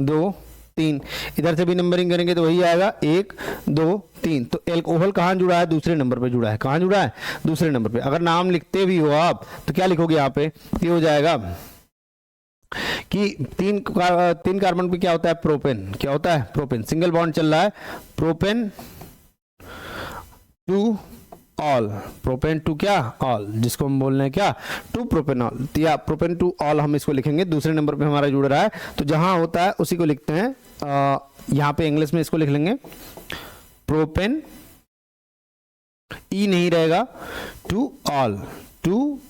2 3, इधर से भी नंबरिंग करेंगे तो वही आएगा 1 2 3। तो एल्कोहल कहाँ जुड़ा है? दूसरे नंबर पे जुड़ा है। कहाँ जुड़ा है? दूसरे नंबर पे। अगर नाम लिखते भी हो आप तो क्या लिखोगे यहाँ पे? ये हो जाएगा कि 3 कार्बन पे क्या होता है? प्रोपेन। क्या होता है? प्रोपेन। सिंगल बॉन्ड चल रहा है, propane two ol, propane two क्या? ऑल, जिसको हम बोल रहे हैं क्या? Two propanol. तो या प्रोपेन टू ऑल हम इसको लिखेंगे, दूसरे नंबर पे हमारा जुड़ रहा है, तो जहां होता है उसी को लिखते हैं। यहाँ पे इंग्लिश में इसको लिख लेंगे प्रोपेन, ई नहीं रहेगा, टू ऑल, टू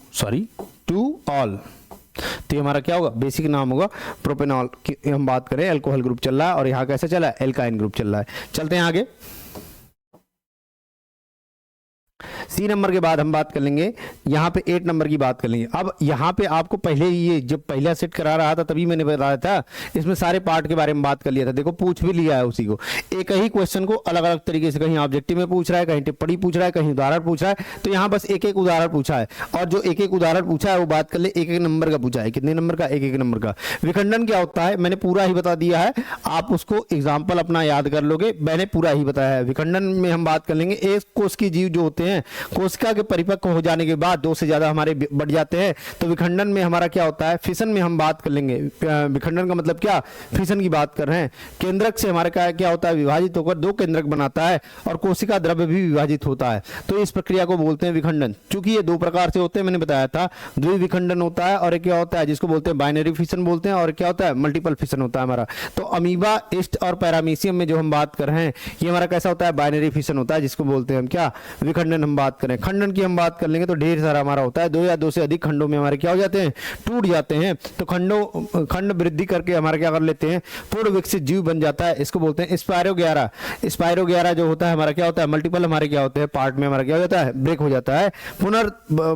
ऑल। तो हमारा क्या होगा? बेसिक नाम होगा प्रोपेनॉल की हम बात करें। अल्कोहल ग्रुप चल रहा है और यहाँ कैसे चला है? एल्काइन ग्रुप चल रहा है। चलते हैं आगे। सी नंबर के बाद हम बात कर लेंगे, यहाँ पे 8 नंबर की बात कर लेंगे। अब यहाँ पे आपको पहले ये जब पहला सेट करा रहा था तभी मैंने बताया था, इसमें सारे पार्ट के बारे में बात कर लिया था। देखो पूछ भी लिया है उसी को, एक ही क्वेश्चन को अलग अलग तरीके से, कहीं ऑब्जेक्टिव में पूछ रहा है, कहीं टिप्पणी पूछ रहा है, कहीं उदाहरण पूछ रहा है। तो यहाँ बस एक एक उदाहरण पूछा है, और जो एक एक उदाहरण पूछा है वो बात कर ले, एक एक नंबर का पूछा है। कितने नंबर का? एक एक नंबर का। विखंडन क्या होता है मैंने पूरा ही बता दिया है, आप उसको एग्जाम्पल अपना याद कर लोगे, मैंने पूरा ही बताया है। विखंडन में हम बात कर लेंगे, एक कोष की जीव जो होते हैं, कोशिका के परिपक्व हो जाने के बाद 2 से ज्यादा हमारे बढ़ जाते हैं, तो विखंडन में हमारा क्या होता है? फिशन में हम बात कर लेंगे। विखंडन का मतलब क्या? फिशन की बात कर रहे हैं। केंद्रक से हमारे क्या होता है? विभाजित होकर 2 केंद्रक बनाता है, और कोशिका द्रव्य भी विभाजित होता है, तो इस प्रक्रिया को बोलते हैं विखंडन। चूंकि ये 2 प्रकार से होते हैं, मैंने बताया था, द्विविखंडन होता है, और एक क्या होता है जिसको बोलते हैं बाइनरी फिशन बोलते हैं, और क्या होता है? मल्टीपल फिशन होता है हमारा। तो अमीबा, ईस्ट और पैरामीशियम में जो हम बात कर रहे हैं, ये हमारा कैसा होता है? बाइनरी फिशन होता है, जिसको बोलते हैं हम क्या? विखंडन हम बात करें। खंडन की हम बात कर लेंगे तो ढेर सारा हमारा होता है, 2 या 2 से अधिक खंडों में हमारे क्या हो जाते हैं? टूट जाते हैं। तो खंड वृद्धि करके हमारे क्या कर लेते हैं? पूर्ण विकसित जीव बन जाता है, इसको बोलते हैं स्पायरो 11। स्पायरो 11 जो होता है हमारा क्या होता है? मल्टीपल हमारे क्या होते हैं? पार्ट में हमारा क्या हो जाता है? ब्रेक हो जाता है।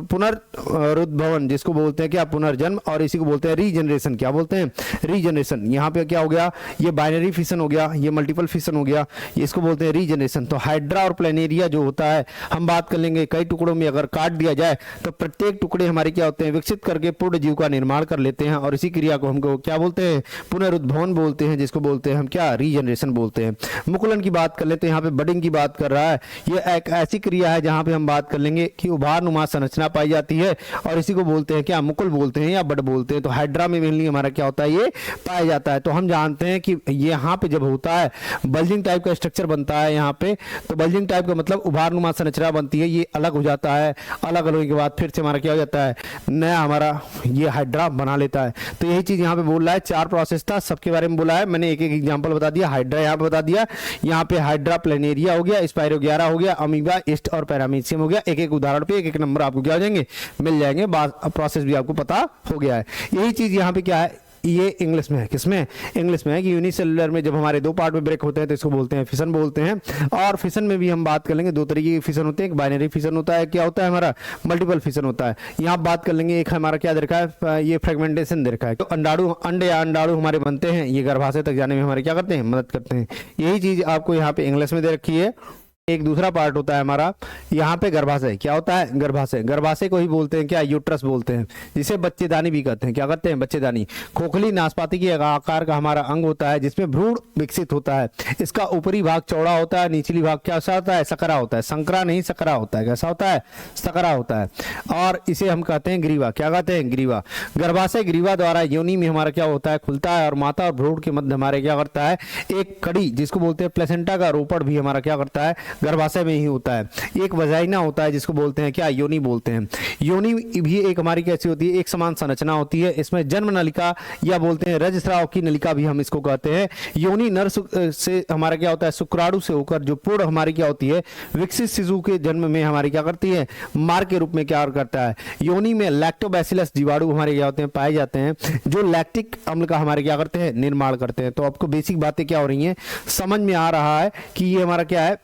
पुनरुद्भवन जिसको बोलते हैं क्या? पुनर्जन्म, और इसी को बोलते हैं रीजनरेशन। क्या बोलते हैं? रीजनरेशन। यहाँ पे क्या हो गया? ये बाइनरी फिशन हो गया, ये मल्टीपल फिशन हो गया, इसको बोलते हैं रीजनरेशन। तो हाइड्रा और प्लेनेरिया जो होता है हम बात कर लेंगे, कई टुकड़ों में अगर काट दिया जाए तो प्रत्येक टुकड़े हमारे क्या होते हैं? विकसित करके पूर्ण जीव का निर्माण कर लेते हैं, और इसी क्रिया को हमको क्या बोलते हैं? पुनरुद्भवन बोलते हैं, जिसको बोलते हैं हम क्या? रीजनरेशन बोलते हैं। मुकुलन की बात कर लेते हैं, यहाँ पे बडिंग की बात कर रहा है। ये एक ऐसी क्रिया है जहां पे हम बात कर लेंगे कि उभारनुमा संरचना पाई जाती है, और इसी को बोलते हैं क्या? मुकुल बोलते हैं या बड बोलते हैं। तो हाइड्रा में मेनली हमारा क्या होता है? ये पाया जाता है। तो हम जानते हैं कि यहाँ पे जब होता है बल्जिंग टाइप का स्ट्रक्चर बनता है यहाँ पे, तो बल्जिंग टाइप का मतलब उभारनुमा संरचना बनती है, ये अलग हो जाता है। अलग होने के बाद फिर से हमारा क्या हो जाता है? नया हमारा ये हाइड्रा बना लेता है। तो यही चीज यहाँ पे बोल रहा है, 4 प्रोसेस था, सबके बारे में बोला है मैंने, एक एक एग्जांपल बता दिया। हाइड्रा यहाँ पे बता दिया, यहाँ पे हाइड्रा प्लेनेरिया हो गया, स्पायरो 11 हो गया, अमीबा, ईस्ट और पैरामीशियम हो गया। एक एक उदाहरण पे एक एक नंबर आपको क्या हो जाएंगे? मिल जाएंगे। प्रोसेस भी आपको पता हो गया है। यही चीज यहाँ पे क्या है? ये इंग्लिश में है। किसमें? इंग्लिश में है कि यूनिसेलुलर में जब हमारे 2 पार्ट में ब्रेक होते हैं तो इसको बोलते हैं फिशन बोलते हैं। और फिशन में भी हम बात कर लेंगे, 2 तरीके की फिशन होते हैं, एक बाइनरी फिशन होता है, क्या होता है हमारा? मल्टीपल फिशन होता है। यहाँ बात कर लेंगे, एक हमारा क्या दे रखा है? ये फ्रेगमेंटेशन दे रखा है। तो अंडाणु, अंड या अंडाणु हमारे बनते हैं, ये गर्भाशय तक जाने में हमारे क्या करते हैं? मदद करते हैं। यही चीज आपको यहाँ पे इंग्लिश में दे रखी है। एक दूसरा पार्ट होता है हमारा यहाँ पे गर्भाशय। क्या होता है? गर्भाशय। गर्भाशय को ही बोलते हैं क्या? यूट्रस बोलते हैं, जिसे बच्चेदानी भी कहते हैं। क्या कहते हैं? बच्चेदानी। खोखली नाशपाती के आकार का हमारा अंग होता है, जिसमें भ्रूण विकसित होता है। इसका ऊपरी भाग चौड़ा होता है, निचली भाग क्या होता है? सकरा होता है। संकरा नहीं, सकरा होता है। कैसा होता है? सकरा होता है। और इसे हम कहते हैं ग्रीवा। क्या कहते हैं? ग्रीवा। गर्भाशय ग्रीवा द्वारा योनि में हमारा क्या होता है? खुलता है, और माता और भ्रूण के मध्य हमारे क्या करता है? एक कड़ी, जिसको बोलते हैं प्लेसेंटा का रोपण भी हमारा क्या करता है? गर्भाशय में ही होता है। एक वजाइना होता है, जिसको बोलते हैं क्या? योनि बोलते हैं। योनि भी एक हमारी कैसी होती है? एक समान संरचना होती है। इसमें जन्म नलिका या बोलते हैं रजस्राव की नलिका भी हम इसको कहते हैं। योनि नर से हमारा क्या होता है? शुक्राणु से होकर जो पूर्ण हमारी क्या होती है? विकसित शिशु के जन्म में हमारी क्या करती है? मार्ग के रूप में क्या करता है? योनि में लैक्टोबैसिलस जीवाणु हमारे क्या होते हैं? पाए जाते हैं, जो लैक्टिक अम्ल का हमारे क्या करते हैं? निर्माण करते हैं। तो आपको बेसिक बातें क्या हो रही हैं? समझ में आ रहा है कि ये हमारा क्या है?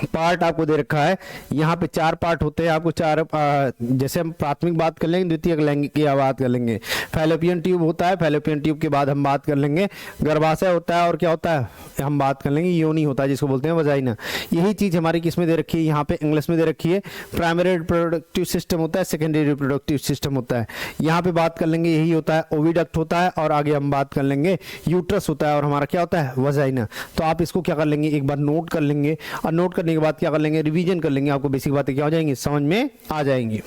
पार्ट आपको दे रखा है, यहाँ पे 4 पार्ट होते हैं आपको, 4 जैसे हम प्राथमिक बात कर लेंगे, द्वितीयक लैंगिक की बात कर लेंगे, फैलोपियन ट्यूब होता है, फैलोपियन ट्यूब के बाद हम बात कर लेंगे गर्भाशय होता है, और क्या होता है हम बात कर लेंगे योनि होता है जिसको बोलते हैं वजाइना। यही चीज हमारी किस में दे रखी है, यहाँ पे इंग्लिश में दे रखी है, प्राइमरी रिप्रोडक्टिव सिस्टम होता है, सेकेंडरी रिप्रोडक्टिव सिस्टम होता है। यहाँ पे बात कर लेंगे यही होता है, ओविडक्ट होता है, और आगे हम बात कर लेंगे यूट्रस होता है, और हमारा क्या होता है वजाइना। तो आप इसको क्या कर लेंगे, एक बार नोट कर लेंगे, और नोट करने के बाद क्या कर लेंगे, रिवीजन कर लेंगे, आपको बेसिक बातें क्या हो जाएंगी, समझ में आ जाएंगी।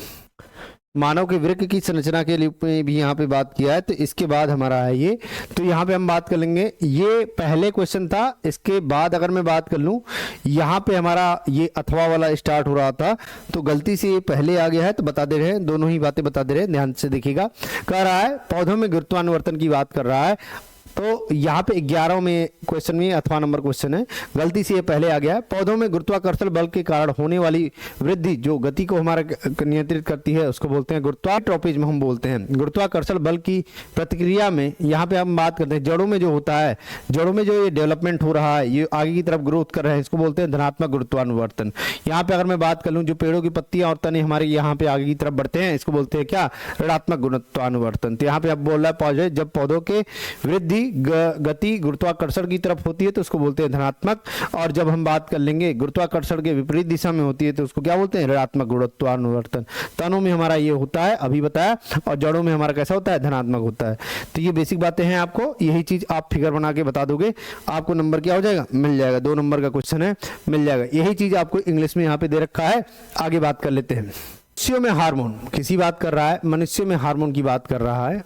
मानव के वृक्क की संरचना के लिए भी यहाँ पे बात किया है, तो इसके बाद हमारा है ये, तो यहाँ पे हम बात कर लेंगे, ये पहले क्वेश्चन था। इसके बाद अगर मैं बात कर लूँ, यहाँ पे हमारा ये अथवा वाला स्टार्ट हो रहा था, तो गलती से ये पहले आ गया है, तो बता दे रहे हैं, दोनों ही बातें बता दे रहे हैं, ध्यान से देखिएगा। कह रहा है पौधों में गुरुत्वानुवर्तन की बात कर रहा है, तो यहाँ पे 11 में क्वेश्चन में अथवा नंबर क्वेश्चन है, गलती से ये पहले आ गया है। पौधों में गुरुत्वाकर्षण बल के कारण होने वाली वृद्धि जो गति को हमारा नियंत्रित करती है उसको बोलते हैं गुरुत्वाट्रोपिज्म हम बोलते हैं। गुरुत्वाकर्षण बल की प्रतिक्रिया में यहाँ पे हम बात करते हैं जड़ों में जो होता है, जड़ों में जो ये डेवलपमेंट हो रहा है, ये आगे की तरफ ग्रोथ कर रहे हैं, इसको बोलते हैं धनात्मक गुरुत्वानुवर्तन। यहाँ पे अगर मैं बात कर लूँ, जो पेड़ों की पत्तियां और तने हमारे यहाँ पे आगे की तरफ बढ़ते हैं, इसको बोलते हैं क्या, ऋणात्मक गुरुत्वानुवर्तन। तो यहाँ पे अब बोल रहा है पौधे, जब पौधों के वृद्धि गति गुरुत्वाकर्षण की तरफ होती है तो उसको बोलते हैं धनात्मक, और जब हम बात कर लेंगे गुरुत्वाकर्षण के विपरीत दिशा में होती है तो उसको क्या बोलते हैं, ऋणात्मक गुरुत्वानुवर्तन। तनों में हमारा ये होता है, अभी बताया, और जड़ों में हमारा कैसा होता है, धनात्मक होता है। तो ये बेसिक बातें हैं, आपको यही चीज आप फिगर बना के बता दोगे, आपको नंबर क्या हो जाएगा, मिल जाएगा। 2 नंबर का क्वेश्चन है, मिल जाएगा। यही चीज आपको इंग्लिश में यहाँ पे दे रखा है। आगे बात कर लेते हैं। मनुष्यों में हार्मोन किसी बात कर रहा है, मनुष्यों में हार्मोन की बात कर रहा है,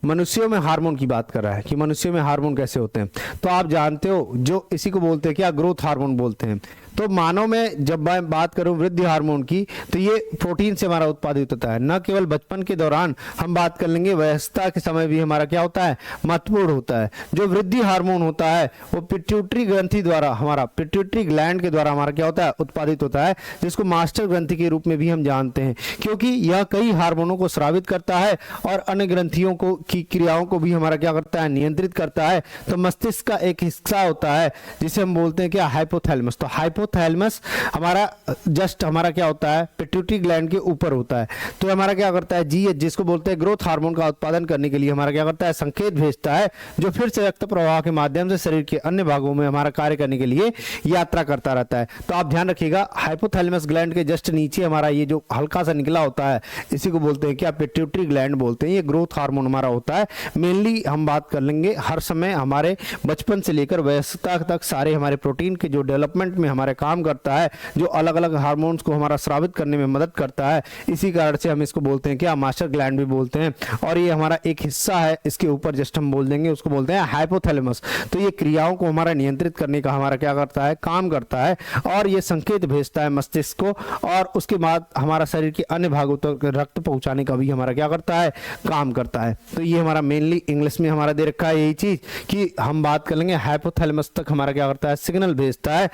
मनुष्यों में हार्मोन की बात कर रहा है कि मनुष्यों में हार्मोन कैसे होते हैं। तो आप जानते हो जो इसी को बोलते हैं क्या, ग्रोथ हार्मोन बोलते हैं। तो मानव में जब मैं बात करूं वृद्धि हार्मोन की, तो ये प्रोटीन से हमारा उत्पादित होता है। न केवल बचपन के दौरान हम बात कर लेंगे, वयस्कता के समय भी हमारा क्या होता है, महत्वपूर्ण होता है। जो वृद्धि हार्मोन होता है वो पिट्यूटरी ग्रंथि द्वारा, हमारा पिट्यूटरी ग्लैंड के द्वारा हमारा क्या होता है, उत्पादित होता है, जिसको मास्टर ग्रंथि के रूप में भी हम जानते हैं, क्योंकि यह कई हार्मोनों को स्रावित करता है और अन्य ग्रंथियों को की क्रियाओं को भी हमारा क्या करता है, नियंत्रित करता है। तो मस्तिष्क का एक हिस्सा होता है जिसे हम बोलते हैं क्या, हाइपोथैलेमस। तो हाइपोथैलेमस हमारा जस्ट हमारा क्या होता है, पिट्यूटरी ग्लैंड के ऊपर होता है। तो हमारा क्या करता है, जीएच जिसको बोलते हैं ग्रोथ हार्मोन का उत्पादन करने के लिए हमारा क्या करता है, संकेत भेजता है, जो फिर से रक्त प्रवाह के माध्यम से शरीर के अन्य भागों में हमारा कार्य करने के लिए यात्रा करता रहता है। तो आप ध्यान रखिएगा, हाइपोथैलेमस ग्लैंड के जस्ट नीचे हमारा ये जो हल्का सा निकला होता है, इसी को बोलते हैं क्या, पिट्यूटरी ग्लैंड बोलते हैं। ये ग्रोथ हार्मोन हमारा होता है। मेनली हम बात कर लेंगे हर समय हमारे बचपन से लेकर वयस्कता तक सारे हमारे प्रोटीन के जो डेवलपमेंट में हमारे काम करता है, जो अलग अलग हार्मोन्स को हमारा स्रावित करने में मदद करता है। इसी कारण से हम इसको बोलते हैं क्या, मास्टर ग्लैंड भी बोलते हैं। और ये हमारा एक हिस्सा है, इसके ऊपर जस्ट हम बोल देंगे, उसको बोलते हैं हाइपोथैलेमस। तो ये क्रियाओं को हमारा नियंत्रित करने का हमारा क्या करता है, काम करता है, और ये संकेत भेजता है मस्तिष्क को, और उसके बाद हमारा शरीर के अन्य भागों तक रक्त पहुंचाने का भी हमारा क्या करता है, काम करता है। तो ये हमारा मेनली इंग्लिश में हमारा दे रखा है यही चीज कि हम बात कर लेंगे हाइपोथैलेमस तक हमारा क्या करता है, सिग्नल भेजता है,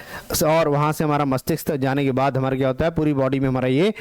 और वहां से हमारा मस्तिष्क तक जाने के बाद हमारा क्या होता है, पूरी बॉडी में हमारा ये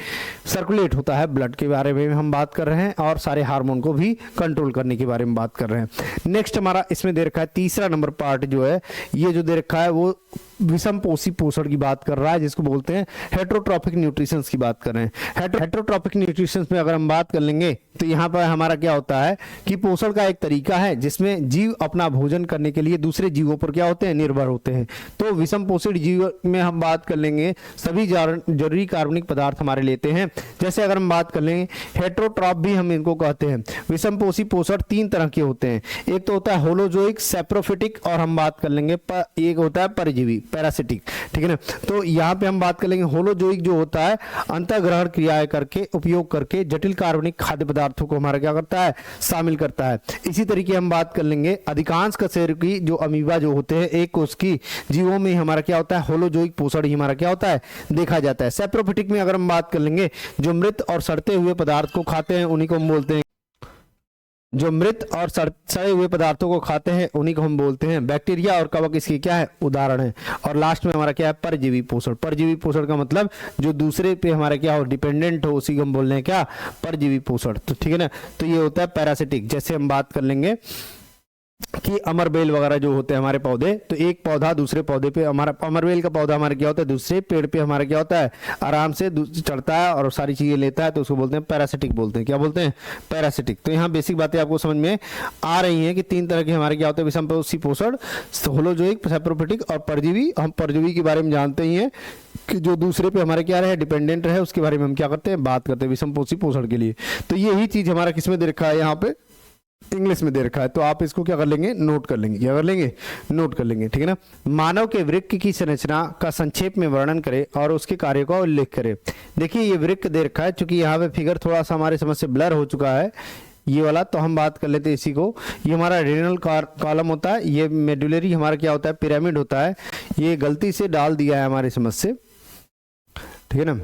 सर्कुलेट होता है। ब्लड के बारे में हम बात कर रहे हैं और सारे हार्मोन को भी कंट्रोल करने के बारे में बात कर रहे हैं। नेक्स्ट हमारा इसमें दे रखा है तीसरा नंबर पार्ट जो है, ये जो दे रखा है वो विषम पोषी पोषण की बात कर रहा है, जिसको बोलते हैं हेटेरोट्रॉपिक न्यूट्रिशन की बात कर रहे हैं। हेटेरोट्रॉपिक न्यूट्रिशन में अगर हम बात कर लेंगे तो यहाँ पर हमारा क्या होता है कि पोषण का एक तरीका है जिसमें जीव अपना भोजन करने के लिए दूसरे जीवों पर क्या होते हैं, निर्भर होते हैं। तो विषम पोषित जीव में हम बात कर लेंगे सभी जरूरी कार्बनिक पदार्थ हमारे लेते हैं। जैसे अगर हम बात कर लेंगे हेटेरोट्रॉप भी हम इनको कहते हैं। विषम पोषी पोषण 3 तरह के होते हैं, एक तो होता है होलोजोइक, सैप्रोफिटिक, और हम बात कर लेंगे एक होता है परजीवी, पैरासिटिक, ठीक है ना। तो यहाँ पे हम बात कर लेंगे होलोजोइक जो होता है अंतःग्रहण क्रियाएं करके, उपयोग करके जटिल कार्बनिक खाद्य पदार्थों को हमारा क्या करता है, शामिल करता है। इसी तरीके हम बात कर लेंगे अधिकांश कशेरुकी जो अमीबा जो होते हैं, एक कोष की जीवों में हमारा क्या होता है, होलोजोइक पोषण ही हमारा क्या होता है, देखा जाता है। सैप्रोफिटिक में अगर हम बात कर लेंगे जो मृत और सड़ते हुए पदार्थ को खाते हैं उन्हीं को हम बोलते हैं, जो मृत और सड़े हुए पदार्थों को खाते हैं उन्हीं को हम बोलते हैं बैक्टीरिया और कवक इसकी क्या है, उदाहरण है। और लास्ट में हमारा क्या है, परजीवी पोषण। परजीवी पोषण का मतलब जो दूसरे पे हमारा क्या हो, डिपेंडेंट हो, उसी को हम बोल रहे हैं क्या, परजीवी पोषण। तो ठीक है ना। तो ये होता है पैरासिटिक। जैसे हम बात कर लेंगे कि अमरबेल वगैरह जो होते हैं हमारे पौधे, तो एक पौधा दूसरे पौधे पे, हमारा अमरबेल का पौधा हमारा क्या होता है, दूसरे पेड़ पे हमारा क्या होता है, आराम से चढ़ता है और सारी चीजें लेता है, तो उसको बोलते हैं पैरासिटिक बोलते हैं। क्या बोलते हैं? पैरासिटिक। तो यहाँ बेसिक बातें आपको समझ में आ रही हैं कि 3 तरह के हमारे क्या होते हैं, विषमपोषी पोषण, होलोजोइक, सैप्रोफिटिक और परजीवी। हम परजीवी के बारे में जानते ही हैं कि जो दूसरे पे हमारे क्या रहे, डिपेंडेंट रहे, उसके बारे में हम क्या करते हैं, बात करते हैं विषमपोषी पोषण के लिए। तो यही चीज हमारा किसमें दे रखा है, यहाँ पे इंग्लिश में दे रखा है। तो आप इसको क्या कर लेंगे, नोट कर लेंगे। क्या कर लेंगे? नोट कर लेंगे, ठीक है ना। मानव के वृक्क की संरचना का संक्षेप में वर्णन करें और उसके कार्यों का उल्लेख करें। देखिए ये वृक्क दे रखा है, चूंकि यहाँ पे फिगर थोड़ा सा हमारे समझ से ब्लर हो चुका है ये वाला, तो हम बात कर लेते हैं इसी को। ये हमारा रेनल कॉलम होता है, ये मेडुलरी हमारा क्या होता है, पिरामिड होता है। ये गलती से डाल दिया है हमारी समझ से, ठीक है ना।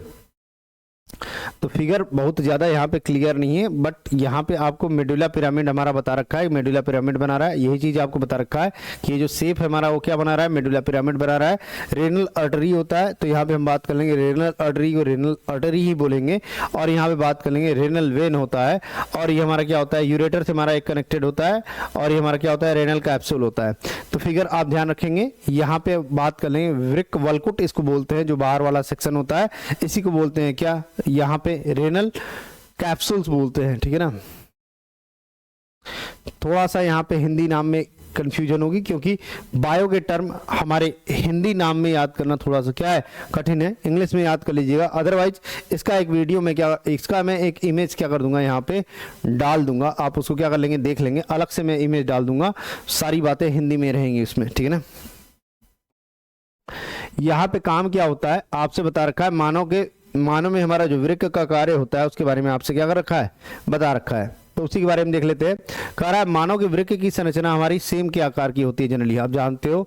तो फिगर बहुत ज़्यादा यहाँ पे क्लियर नहीं है, बट यहाँ पे आपको मेडुला पिरामिड हमारा बता रखा है, मेडुला पिरामिड बना रहा है। यही चीज़ आपको बता रखा है कि ये जो शेप है हमारा वो क्या बना रहा है, मेडुला पिरामिड बना रहा है। रेनल आर्टरी होता है, तो यहाँ पे हम बात कर लेंगे रेनल आर्टरी को रेनल आर्टरी ही बोलेंगे। और यहाँ पे बात कर लेंगे रेनल वेन होता है, और ये हमारा क्या होता है, यूरेटर से हमारा एक कनेक्टेड होता है, और ये हमारा क्या होता है, रेनल कैप्सूल होता है। तो फिगर आप ध्यान रखेंगे। यहाँ पे बात कर लेंगे वृक्क वल्कुट इसको बोलते हैं, जो बाहर वाला सेक्शन होता है, इसी को बोलते हैं क्या, यहाँ पे रेनल कैप्सूल्स बोलते हैं, ठीक है ना। थोड़ा सा यहाँ पे हिंदी नाम में कंफ्यूजन होगी, क्योंकि बायो के टर्म हमारे हिंदी नाम में याद करना थोड़ा सा क्या है, कठिन है। इंग्लिश में याद कर लीजिएगा। अदरवाइज इसका एक वीडियो में क्या, इसका मैं एक इमेज क्या कर दूंगा, यहाँ पे डाल दूंगा, आप उसको क्या कर लेंगे, देख लेंगे। अलग से मैं इमेज डाल दूंगा, सारी बातें हिंदी में रहेंगी उसमें, ठीक है ना। यहाँ पे काम क्या होता है आपसे बता रखा है, मानव में हमारा जो वृक्क का कार्य होता है उसके बारे में आपसे क्या कर रखा है, बता रखा है। तो उसी के बारे में देख लेते हैं। कह रहा है मानव के वृक्क की संरचना हमारी सेम के आकार की होती है। जनरली आप जानते हो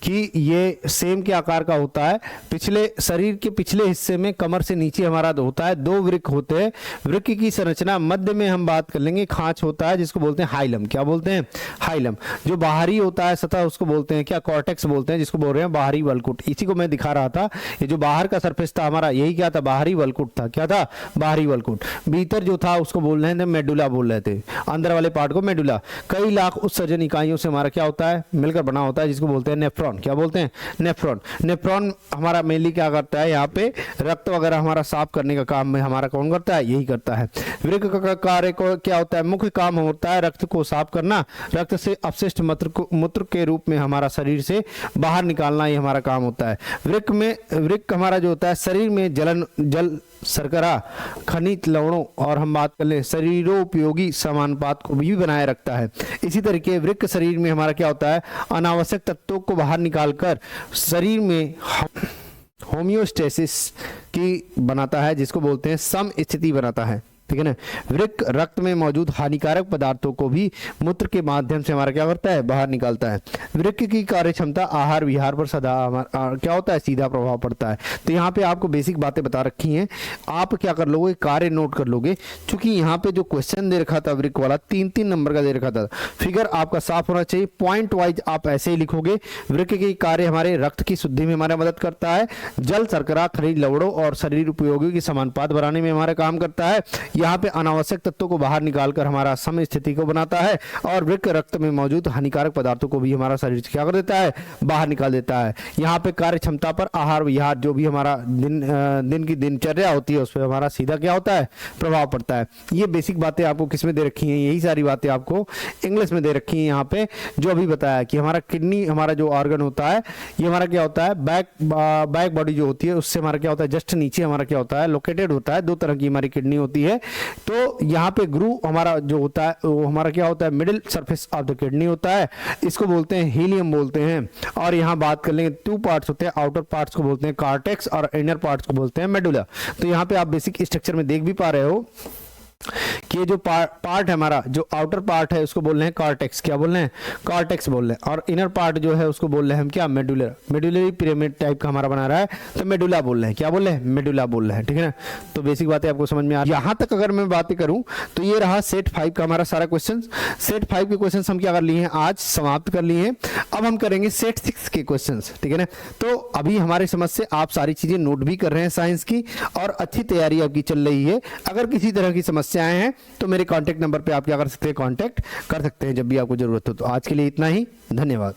कि ये सेम के आकार का होता है। पिछले शरीर के पिछले हिस्से में कमर से नीचे हमारा होता है 2 वृक्क होते हैं। वृक्क की संरचना मध्य में हम बात कर लेंगे खांच होता है, जिसको बोलते हैं हाइलम। क्या बोलते हैं? हाइलम। जो बाहरी होता है सतह उसको बोलते हैं क्या, कॉर्टेक्स बोलते हैं, जिसको बोल रहे हैं बाहरी वल्कुट। इसी को मैं दिखा रहा था, ये जो बाहर का सरफेस था हमारा यही क्या था, बाहरी वल्कुट था। क्या था? बाहरी वल्कुट। भीतर जो था उसको बोल रहे थे मेडुला बोल रहे थे, अंदर वाले पार्ट को मेडुला। कई लाख उत्सर्जन इकाइयों से हमारा क्या होता है, मिलकर बना होता है, जिसको बोलते हैं नेफ्रॉन। क्या बोलते हैं? नेफ्रॉन। नेफ्रॉन हमारा मेनली क्या करता है, यहाँ पे रक्त वगैरह हमारा साफ करने का काम में हमारा कौन करता है, यही करता है। वृक्क का कार्य को क्या होता है, मुख्य काम होता है रक्त को साफ करना, रक्त से अपशिष्ट मूत्र के रूप में हमारा शरीर से बाहर निकालना, ये हमारा काम होता है। वृक्क हमारा जो होता है शरीर में जल शर्करा, खनिज लवणों और हम बात कर ले शरीरोपयोगी समानुपात को भी बनाए रखता है। इसी तरीके वृक्क शरीर में हमारा क्या होता है, अनावश्यक तत्वों को बाहर निकालकर शरीर में होमियोस्टेसिस की बनाता है, जिसको बोलते हैं सम स्थिति बनाता है। ठीक है ना। वृक्क रक्त में मौजूद हानिकारक पदार्थों को भी मूत्र के माध्यम से हमारा क्या करता है, बाहर निकालता है। वृक्क की कार्य क्षमता आहार विहार पर सदा क्या होता है, सीधा प्रभाव पड़ता है। तो यहाँ पे आपको बेसिक बातें बता रखी हैं, आप क्या कर लोगे, कार्य नोट कर लोगे। क्योंकि यहाँ पे जो क्वेश्चन दे रखा था वृक्क वाला 3-3 नंबर का दे रखा था, फिगर आपका साफ होना चाहिए। पॉइंट वाइज आप ऐसे ही लिखोगे। वृक्क की कार्य हमारे रक्त की शुद्धि में हमारा मदद करता है, जल शर्करा खनिज लवणों और शरीर उपयोगी की समानुपात बनाने में हमारा काम करता है। यहाँ पे अनावश्यक तत्वों को बाहर निकालकर हमारा सम स्थिति को बनाता है, और वृक्क रक्त में मौजूद हानिकारक पदार्थों को भी हमारा शरीर से क्या कर देता है, बाहर निकाल देता है। यहाँ पे कार्य क्षमता पर आहार विहार जो भी हमारा दिन की दिनचर्या होती है उस पर हमारा सीधा क्या होता है, प्रभाव पड़ता है। ये बेसिक बातें आपको किसमें दे रखी हैं, यही सारी बातें आपको इंग्लिश में दे रखी हैं। यहाँ पे जो अभी बताया कि हमारा किडनी हमारा जो ऑर्गन होता है ये हमारा क्या होता है, बैक बॉडी जो होती है उससे हमारा क्या होता है, जस्ट नीचे हमारा क्या होता है, लोकेटेड होता है। 2 तरह की हमारी किडनी होती है। तो यहाँ पे ग्रू हमारा जो होता है वो हमारा क्या होता है, middle surface of the kidney होता है, इसको बोलते हैं हीलियम बोलते हैं। और यहाँ बात कर लेंगे 2 पार्ट्स होते हैं, आउटर पार्ट्स को बोलते हैं कॉर्टेक्स और इनर पार्ट्स को बोलते हैं मेडुला। तो यहाँ पे आप बेसिक स्ट्रक्चर में देख भी पा रहे हो कि ये जो पार्ट है हमारा, जो आउटर पार्ट है उसको बोल रहे हैं कॉर्टेक्स। क्या बोल रहे हैं, कॉर्टेक्स बोल रहे हैं। और इनर पार्ट जो है उसको बोल रहे हैं हम क्या, मेडुलर। मेडुलरी पिरामिड टाइप का हमारा बना रहा है, तो मेडुला बोल रहे हैं। क्या बोल रहे हैं, मेडुला बोल रहे हैं। ठीक है ना। तो बेसिक बातें आपको समझ में आ रही है। यहाँ तक अगर मैं बातें करूँ तो ये रहा सेट 5 का हमारा सारा क्वेश्चन। सेट 5 के क्वेश्चन हम क्या कर लिए हैं, आज समाप्त कर लिए हैं। अब हम करेंगे सेट 6 के क्वेश्चन। ठीक है ना। तो अभी हमारी समझ से आप सारी चीजें नोट भी कर रहे हैं साइंस की, और अच्छी तैयारी आपकी चल रही है। अगर किसी तरह की समस्याएं हैं तो मेरे कॉन्टैक्ट नंबर पे आप क्या कर सकते हैं, कॉन्टैक्ट कर सकते हैं जब भी आपको ज़रूरत हो। तो आज के लिए इतना ही, धन्यवाद।